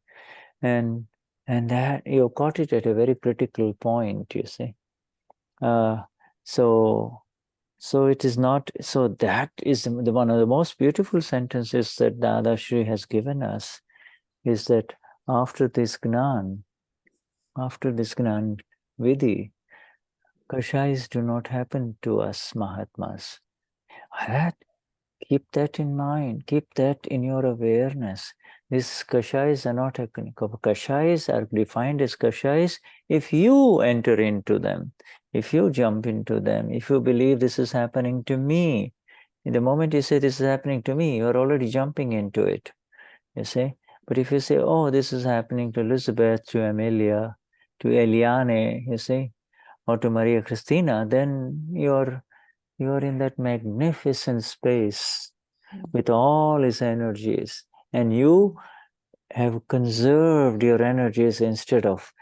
And that you caught it at a very critical point, you see. So it is not, so that is one of the most beautiful sentences that Dadashri has given us, is that after this Gnan Vidhi, Kashais do not happen to us Mahatmas. Keep that in mind. Keep that in your awareness. These kashais are not kashais are defined as kashais if you enter into them, if you jump into them, if you believe this is happening to me. In the moment you say this is happening to me, you're already jumping into it. You see? But if you say, oh, this is happening to Elizabeth, to Amelia, to Eliane, you see, or to Maria Christina, then you're in that magnificent space with all its energies, and you have conserved your energies instead of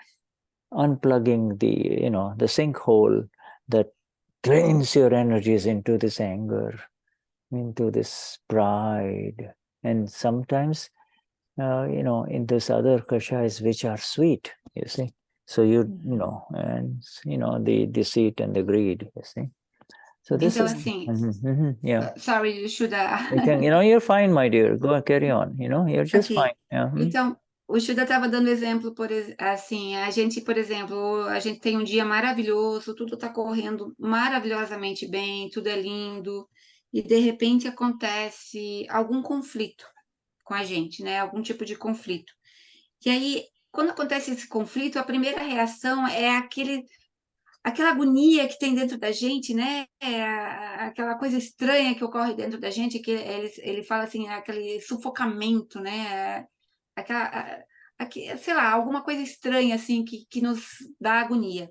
unplugging the sinkhole that drains your energies into this anger, into this pride, and sometimes in this other kashais which are sweet, you see. So and the deceit and the greed, you see. So this Então, is assim, yeah. sorry, Shuddha. You're fine, my dear. Go carry on. You're just fine. Ok. Yeah. Então, o Shuddha estava dando exemplo, assim, a gente, por exemplo, a gente tem um dia maravilhoso, tudo está correndo maravilhosamente bem, tudo é lindo, e de repente acontece algum conflito com a gente, né? Algum tipo de conflito. E aí, quando acontece esse conflito, a primeira reação é aquela agonia que tem dentro da gente, né? Aquela coisa estranha que ocorre dentro da gente, que ele fala assim, aquele sufocamento, né? Sei lá, alguma coisa estranha assim que nos dá agonia.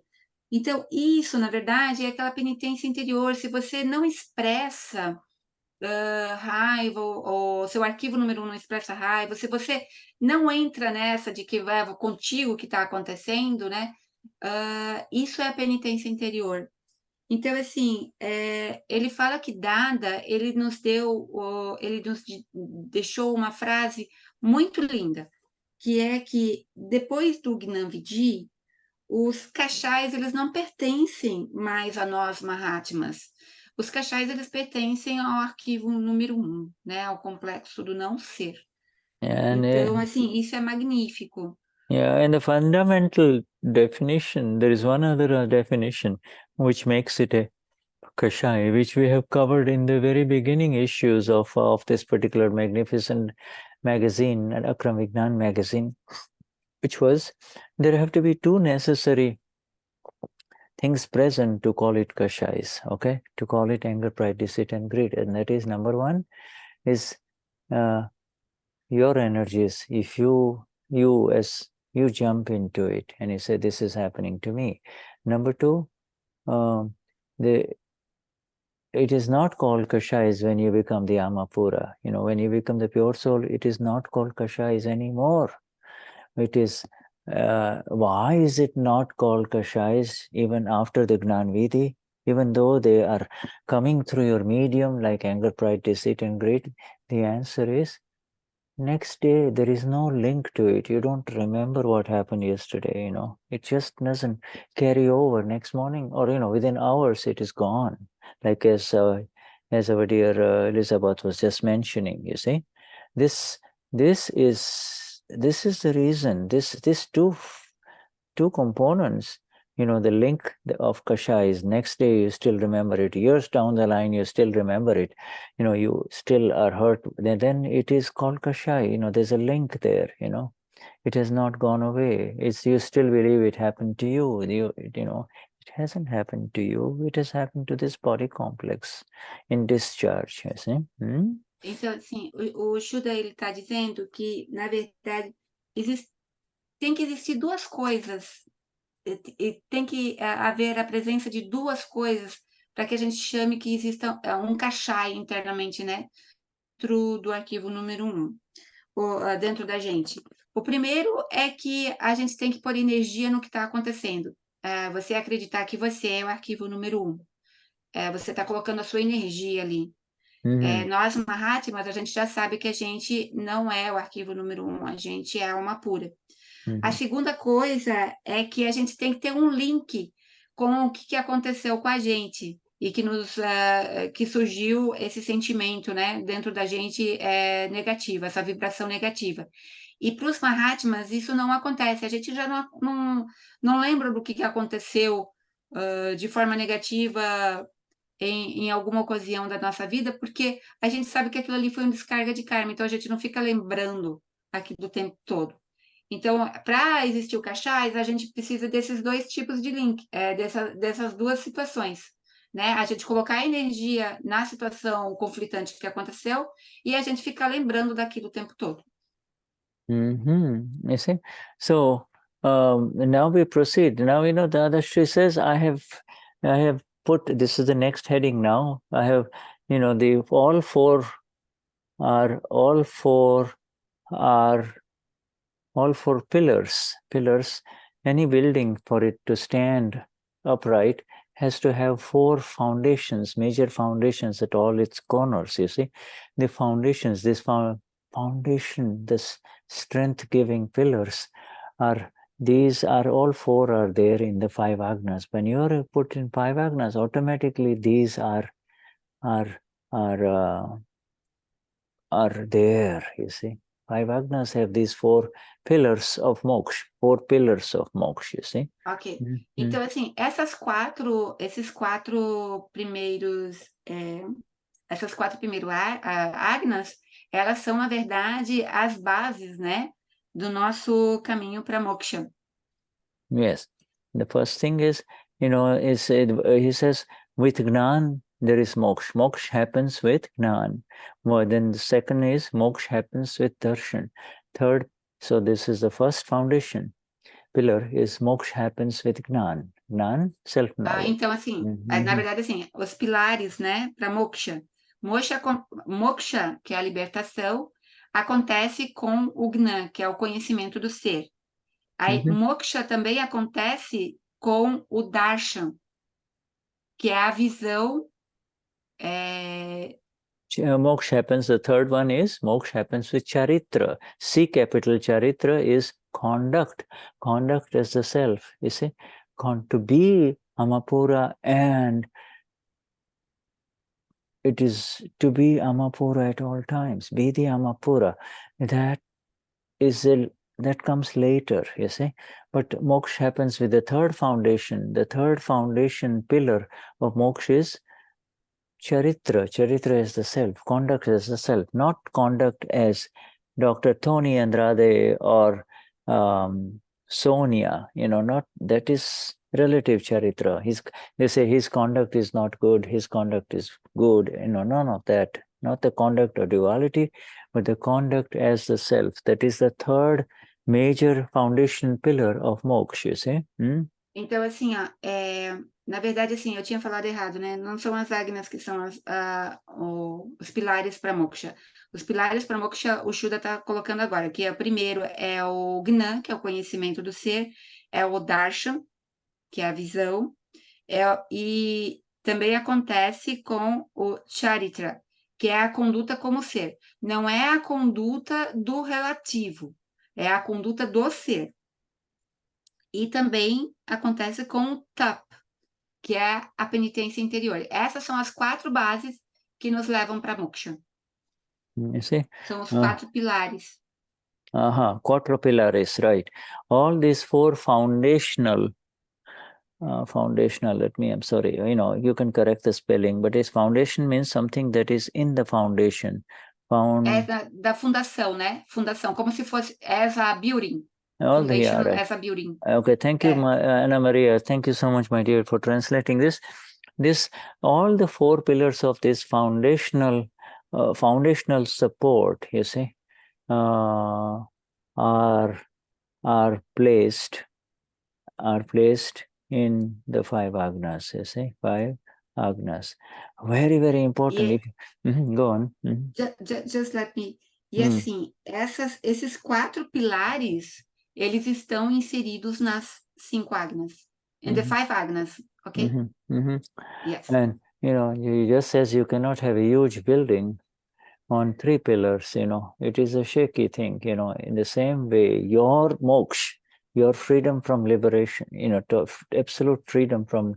Então, isso, na verdade, é aquela penitência interior. Se você não expressa raiva, ou seu arquivo número 1 não expressa raiva, se você não entra nessa de que é contigo que está acontecendo, né? Isso é a penitência interior. Então, assim, ele fala que Dada, ele nos deixou uma frase muito linda, que é que depois do Gnanvidi, os kashais, eles não pertencem mais a nós Mahatmas. Os kashais, eles pertencem ao arquivo número 1, né, ao complexo do não ser. And Então, assim, isso é magnífico. yeah, and the fundamental definition, there is one other definition which makes it a kashai, which we have covered in the very beginning issues of this particular magnificent magazine, AKram Vignan Magazine, which was there have to be two necessary things present to call it kashais, okay? To call it anger, pride, deceit, and greed. And that is, number one is your energies. If you jump into it and you say, this is happening to me. Number two, it is not called kashais when you become the Amapura. When you become the pure soul, it is not called kashais anymore. It is, why is it not called kashais even after the Gnanvidi? Even though they are coming through your medium like anger, pride, deceit, and greed? The answer is, next day, there is no link to it. You don't remember what happened yesterday, It just doesn't carry over next morning, or, within hours, it is gone. Like as our dear Elizabeth was just mentioning, you see. This is the reason, these two components, the link of kashais, next day you still remember it, years down the line you still remember it, you still are hurt, then it is called kashai, there's a link there, it has not gone away. You still believe it happened to you, it hasn't happened to you, it has happened to this body complex in discharge, you see. Então, assim, o Shuddha, ele está dizendo que, na verdade, tem que existir duas coisas, e tem que haver a presença de duas coisas para que a gente chame que exista um kashai internamente, né? Dentro do arquivo número 1, dentro da gente. O primeiro é que a gente tem que pôr energia no que está acontecendo. Você acreditar que você é o arquivo número 1. Você está colocando a sua energia ali. Nós, Mahatmas, a gente já sabe que a gente não é o arquivo número 1, a gente é alma pura. A segunda coisa é que a gente tem que ter um link com o que aconteceu com a gente e que surgiu esse sentimento, né, dentro da gente negativo, essa vibração negativa. E para os Mahatmas isso não acontece, a gente já não lembra do que aconteceu de forma negativa em alguma ocasião da nossa vida, porque a gente sabe que aquilo ali foi uma descarga de karma, então a gente não fica lembrando aquilo o tempo todo. Então, para existir o Kashais, a gente precisa desses dois tipos de link, dessas duas situações, né? A gente colocar energia na situação conflitante que aconteceu e a gente ficar lembrando daquilo o tempo todo. You see? So now we proceed. Now, you know, the other she says, I have put, this is the next heading now. I have, you know, all four pillars. Any building, for it to stand upright, has to have four foundations, major foundations at all its corners, you see. The foundations, this foundation, this strength-giving pillars all four are there in the five agnas. When you are put in five agnas, automatically these are there, you see. Five agnas have these four pillars of moksha, you see. Ok. Então, assim, essas quatro primeiros agnas, elas são, na verdade, as bases, né, do nosso caminho para moksha. Yes. The first thing is, you know, he says, with Gnan, there is moksha. Moksha happens with Gnan. Well, then the second is, moksha happens with Darshan. Third, so this is the first foundation pillar, is moksha happens with Gnan. Gnan, self-knowledge. Então, assim, na verdade, assim, os pilares, né, para moksha. Moksha, que é a libertação, acontece com o Gnan, que é o conhecimento do ser. Aí, moksha também acontece com o darshan, que é a visão. Moksha happens, the third one is, moksha happens with charitra. C capital charitra is conduct. Conduct as the self, you see. To be Amapura, and it is to be Amapura at all times. Be the Amapura. That comes later, you see. But moksha happens with the third foundation. The third foundation pillar of moksha is charitra. Charitra is the self. Conduct is the self. Not conduct as Dr. Tony Andrade or Sonia, you know, not, that is relative charitra. They say his conduct is not good, his conduct is good, you know, none of that. Not the conduct of duality, but the conduct as the self. That is the third major foundation pillar of moksha, you see. Então, assim, ó, na verdade, assim, eu tinha falado errado, né? Não são as agnas que são os pilares para moksha. Os pilares para moksha, o Shuddha está colocando agora, que o primeiro é o Gnan, que é o conhecimento do ser, é o Darshan, que é a visão, e também acontece com o Charitra, que é a conduta como ser. Não é a conduta do relativo, é a conduta do ser. E também acontece com o Tapa, que é a penitência interior. Essas são as quatro bases que nos levam para moksha. São os quatro pilares. Quatro pilares, right. All these four foundational, I'm sorry, you know, you can correct the spelling, but its foundation means something that is in the foundation. Da fundação, né? Fundação, como se fosse as a building. Foundation as a building. Okay, thank you, Ana Maria. Thank you so much, my dear, for translating this. All the four pillars of this foundational support, you see, are placed in the five agnas, you see, five agnas. Very, very important. Go on. Just let me. E assim, esses quatro pilares, eles estão inseridos nas cinco agnas. In the five agnas, okay? Yes. And, you know, just as you cannot have a huge building on three pillars, you know, it is a shaky thing, you know. In the same way, your moksha, your freedom from liberation, you know, to absolute freedom from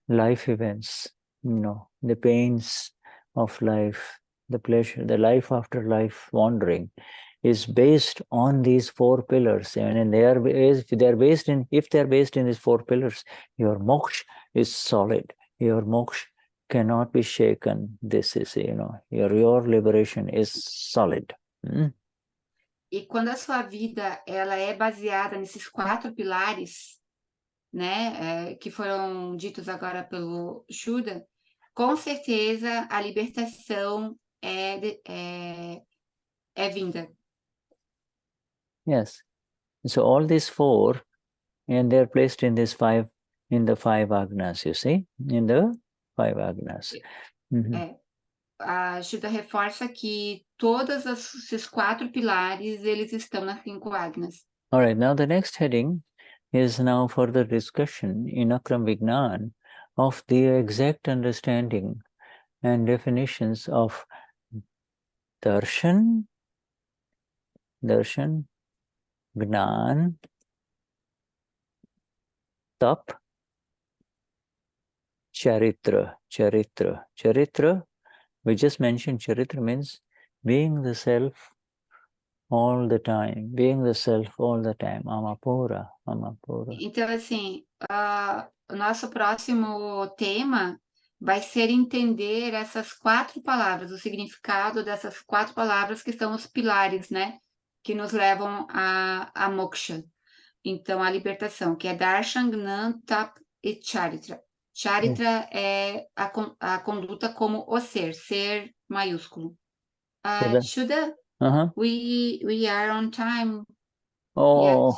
life events, you know, the pains of life, the pleasure, the life after life wandering, is based on these four pillars. And if they're based in these four pillars, your moksha is solid. Your moksha cannot be shaken. This is, your liberation is solid. E quando a sua vida ela é baseada nesses 4 pilares, né, que foram ditos agora pelo Shuddha, com certeza a libertação é vinda. Yes. So all these 4, and they're placed in the 5 agnas, you see, in the 5 agnas. A Shuddha reforça que todos esses 4 pilares, eles estão nas 5 agnas. All right, now the next heading is now further discussion in AKram Vignan of the exact understanding and definitions of darshan, gnan, tap, charitra. We just mentioned charitra means being the self all the time, Amapura. Então, assim, o nosso próximo tema vai ser entender essas 4 palavras, o significado dessas 4 palavras que são os pilares, né? Que nos levam a moksha. Então, a libertação, que é darshan, gnan, tap e charitra. Charitra é a conduta como o ser maiúsculo. Shuddha, we are on time. Oh.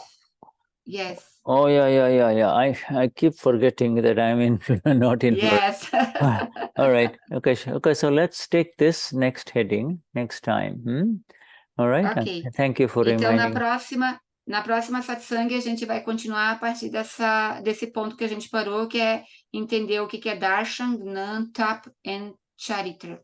Yes. Oh, yeah. I keep forgetting that I'm not in. Yes. All right. Okay. So let's take this next heading next time. All right. Ok. Thank you for então, reminding. na próxima satsang, a gente vai continuar a partir desse ponto que a gente parou, que é entender o que é darshan, gnan, tap and charitra.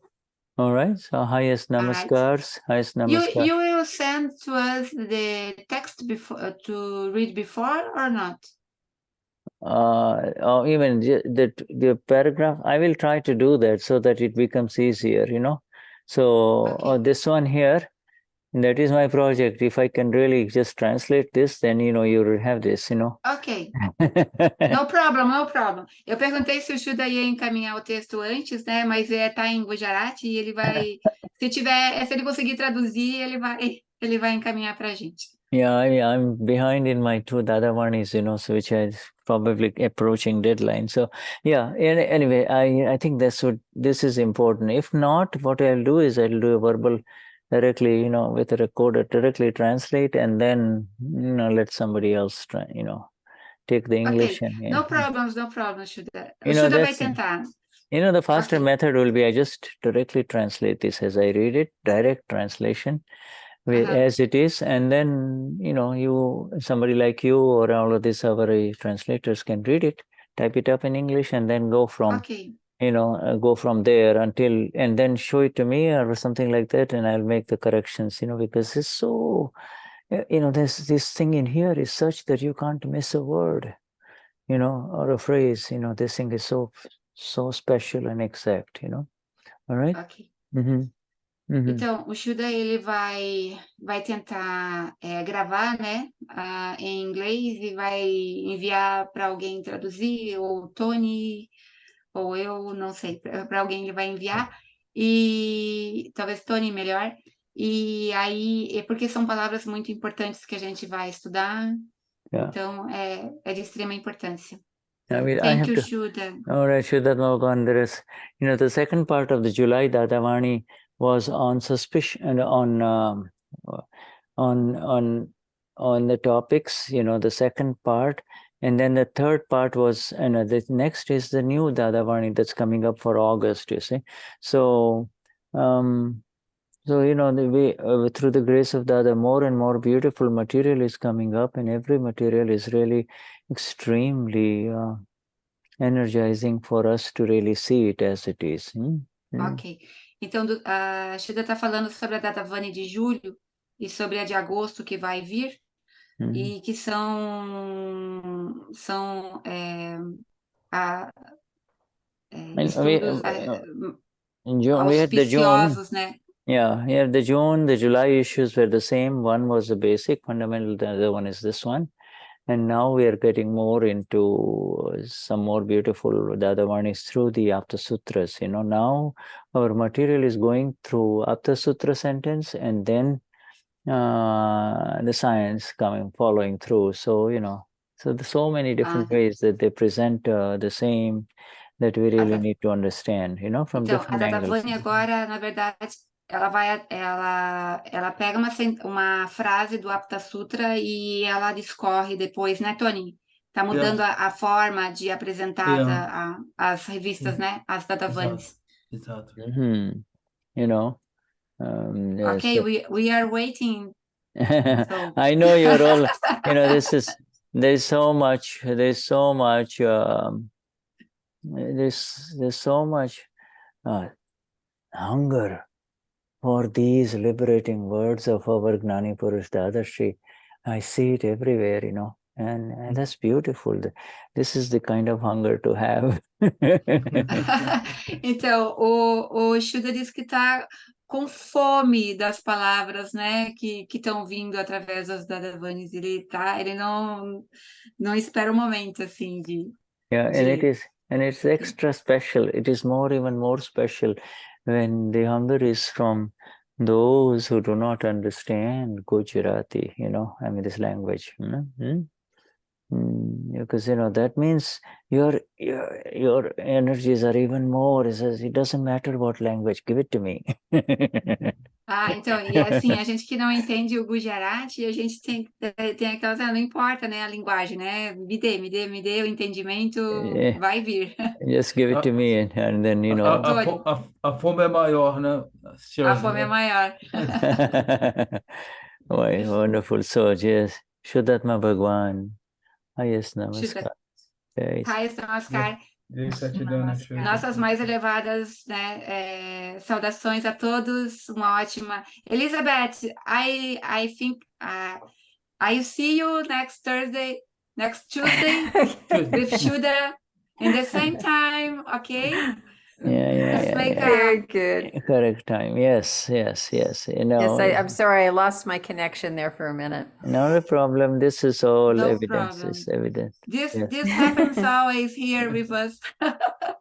All right. So highest namaskars. Highest namaskars. You will send to us the text before to read before or not? Even the paragraph, I will try to do that so that it becomes easier, So this one here, that is my project. If I can really just translate this, then, you will have this, Ok. No problem. Eu perguntei se o Shuddha ia encaminhar o texto antes, né? Mas tá em Gujarati e ele vai... se ele conseguir traduzir, ele vai encaminhar para a gente. Yeah, I'm behind in my 2 Dadavanis, so which is probably approaching deadline. So yeah, anyway, I think this is important. If not, what I'll do is I'll do a verbal directly, with a recorder, directly translate, and then, let somebody else try, take the English. Okay. No problem, Shuddha. O Shuddha vai tentar. The faster method will be I just directly translate this as I read it, direct translation. As it is, and then somebody like you or all of these other translators can read it, type it up in English, and then go from go from there until, and then show it to me or something like that, and I'll make the corrections, because it's so, this thing in here is such that you can't miss a word, or a phrase. This thing is so special and exact. All right. Okay. Então, o Shuddha, ele vai tentar gravar, né, em inglês e vai enviar para alguém traduzir, ou Tony, ou eu, não sei, para alguém ele vai enviar, e talvez Tony melhor, e aí, porque são palavras muito importantes que a gente vai estudar, então é de extrema importância. Thank you, Shuddha. All right, Vishuddhatma, there is, the second part of the July Dadavani was on suspicion and on the topics, the second part, and then the third part was, the next is the new Dadavani that's coming up for August, you see. So, through the grace of Dada, more and more beautiful material is coming up, and every material is really extremely energizing for us to really see it as it is. Ok. Então, a Shuddha está falando sobre a Dadavani de julho e sobre a de agosto que vai vir, e que são estudos in June, we had the June. Né? Yeah, the June, the July issues were the same. One was the basic, fundamental, the other one is this one. And now we are getting more into some more beautiful Dadavanis through the Apta Sutras. Now our material is going through Apta Sutra sentence and then the science following through. So, so there's so many different ways that they present the same that we really need to understand, from Então, a different angles. Dadavani agora, na verdade, ela pega uma frase do Apta Sutra e ela discorre depois, né, Tony? Tá mudando a forma de apresentar as revistas, né? As Dadavanis. Exato. Okay, we are waiting. So. I know you're all, there's so much there's so much hunger for these liberating words of our Gnani Purush Dadashri. I see it everywhere, and that's beautiful. This is the kind of hunger to have. Então, o Shuddha diz que está com fome das palavras, né, que estão vindo através das Dadavanis. Ele não espera um momento assim de. And it's extra special. It is even more special when the hunger is from those who do not understand Gujarati, this language. Because that means your energies are even more. It says it doesn't matter what language, give it to me. Então, e assim, a gente que não entende o Gujarati, a gente tem aquelas, não importa, né, a linguagem, né? Me dê o entendimento, vai vir. Just give it to me, and then A fome é maior, né? A fome é maior. Wonderful. So, yes, Vishuddhatma Bhagwan. Highest Namaskar. Highest Namaskar. Nossas mais elevadas, né, saudações a todos, uma ótima. Elizabeth, I think I see you next Tuesday with Shuddha in the same time, okay? Yeah. Very good. Correct time. Yes. Yes, I'm sorry, I lost my connection there for a minute. Not a problem. This is all no evidence. Problem. Is evident. This happens always here with us.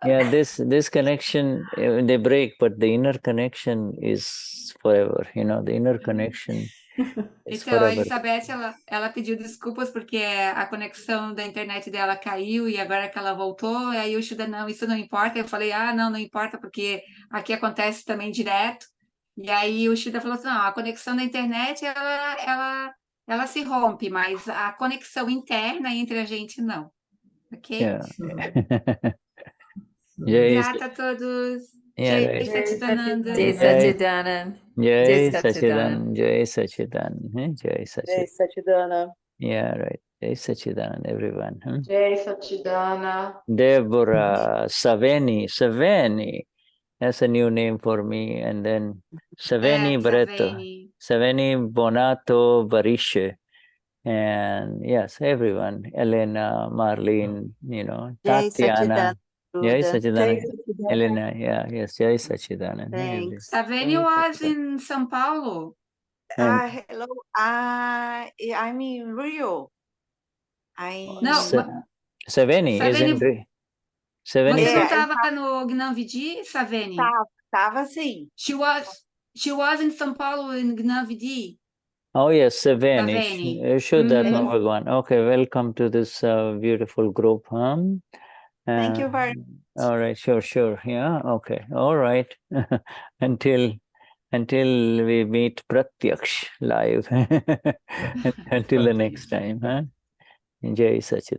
Yeah, this connection, they break, but the inner connection is forever. The inner connection is Então, forever. a Elizabeth, ela pediu desculpas porque a conexão da internet dela caiu e agora que ela voltou, aí o Shuddha, não, isso não importa. Eu falei, não importa porque aqui acontece também direto. E aí o Shuddha falou assim, não, a conexão da internet, ela se rompe, mas a conexão interna entre a gente, não. Ok? Yeah. Grata a todos. Jai Satchidananda. Jai Satchidananda. Jai Satchidananda. Jai Satchidananda. Jai Satchidananda. Yeah, right. Jai Satchidananda, everyone. Jai Satchidananda. Deborah Saveni. That's a new name for me. And then Saveni Barreto. Saveni Bonato Barishe. And yes, everyone. Elena, Marlene, Tatiana. Jai Satchidananda. Elena, yes, Jai Satchidananda. Thanks. Saveni was in São Paulo. Hello. I'm in Rio. Saveni is in Rio. Saveni. Você não estava no Gnani, Saveni? Tava sim. She was in São Paulo in Gnani. Oh yes, Saveni. Vishuddhatma Bhagwan. Okay, welcome to this beautiful group. Thank you very much. All right, sure. Yeah, okay. All right. Until we meet Pratyaksh live. Until the next time. Jai Satchidananda.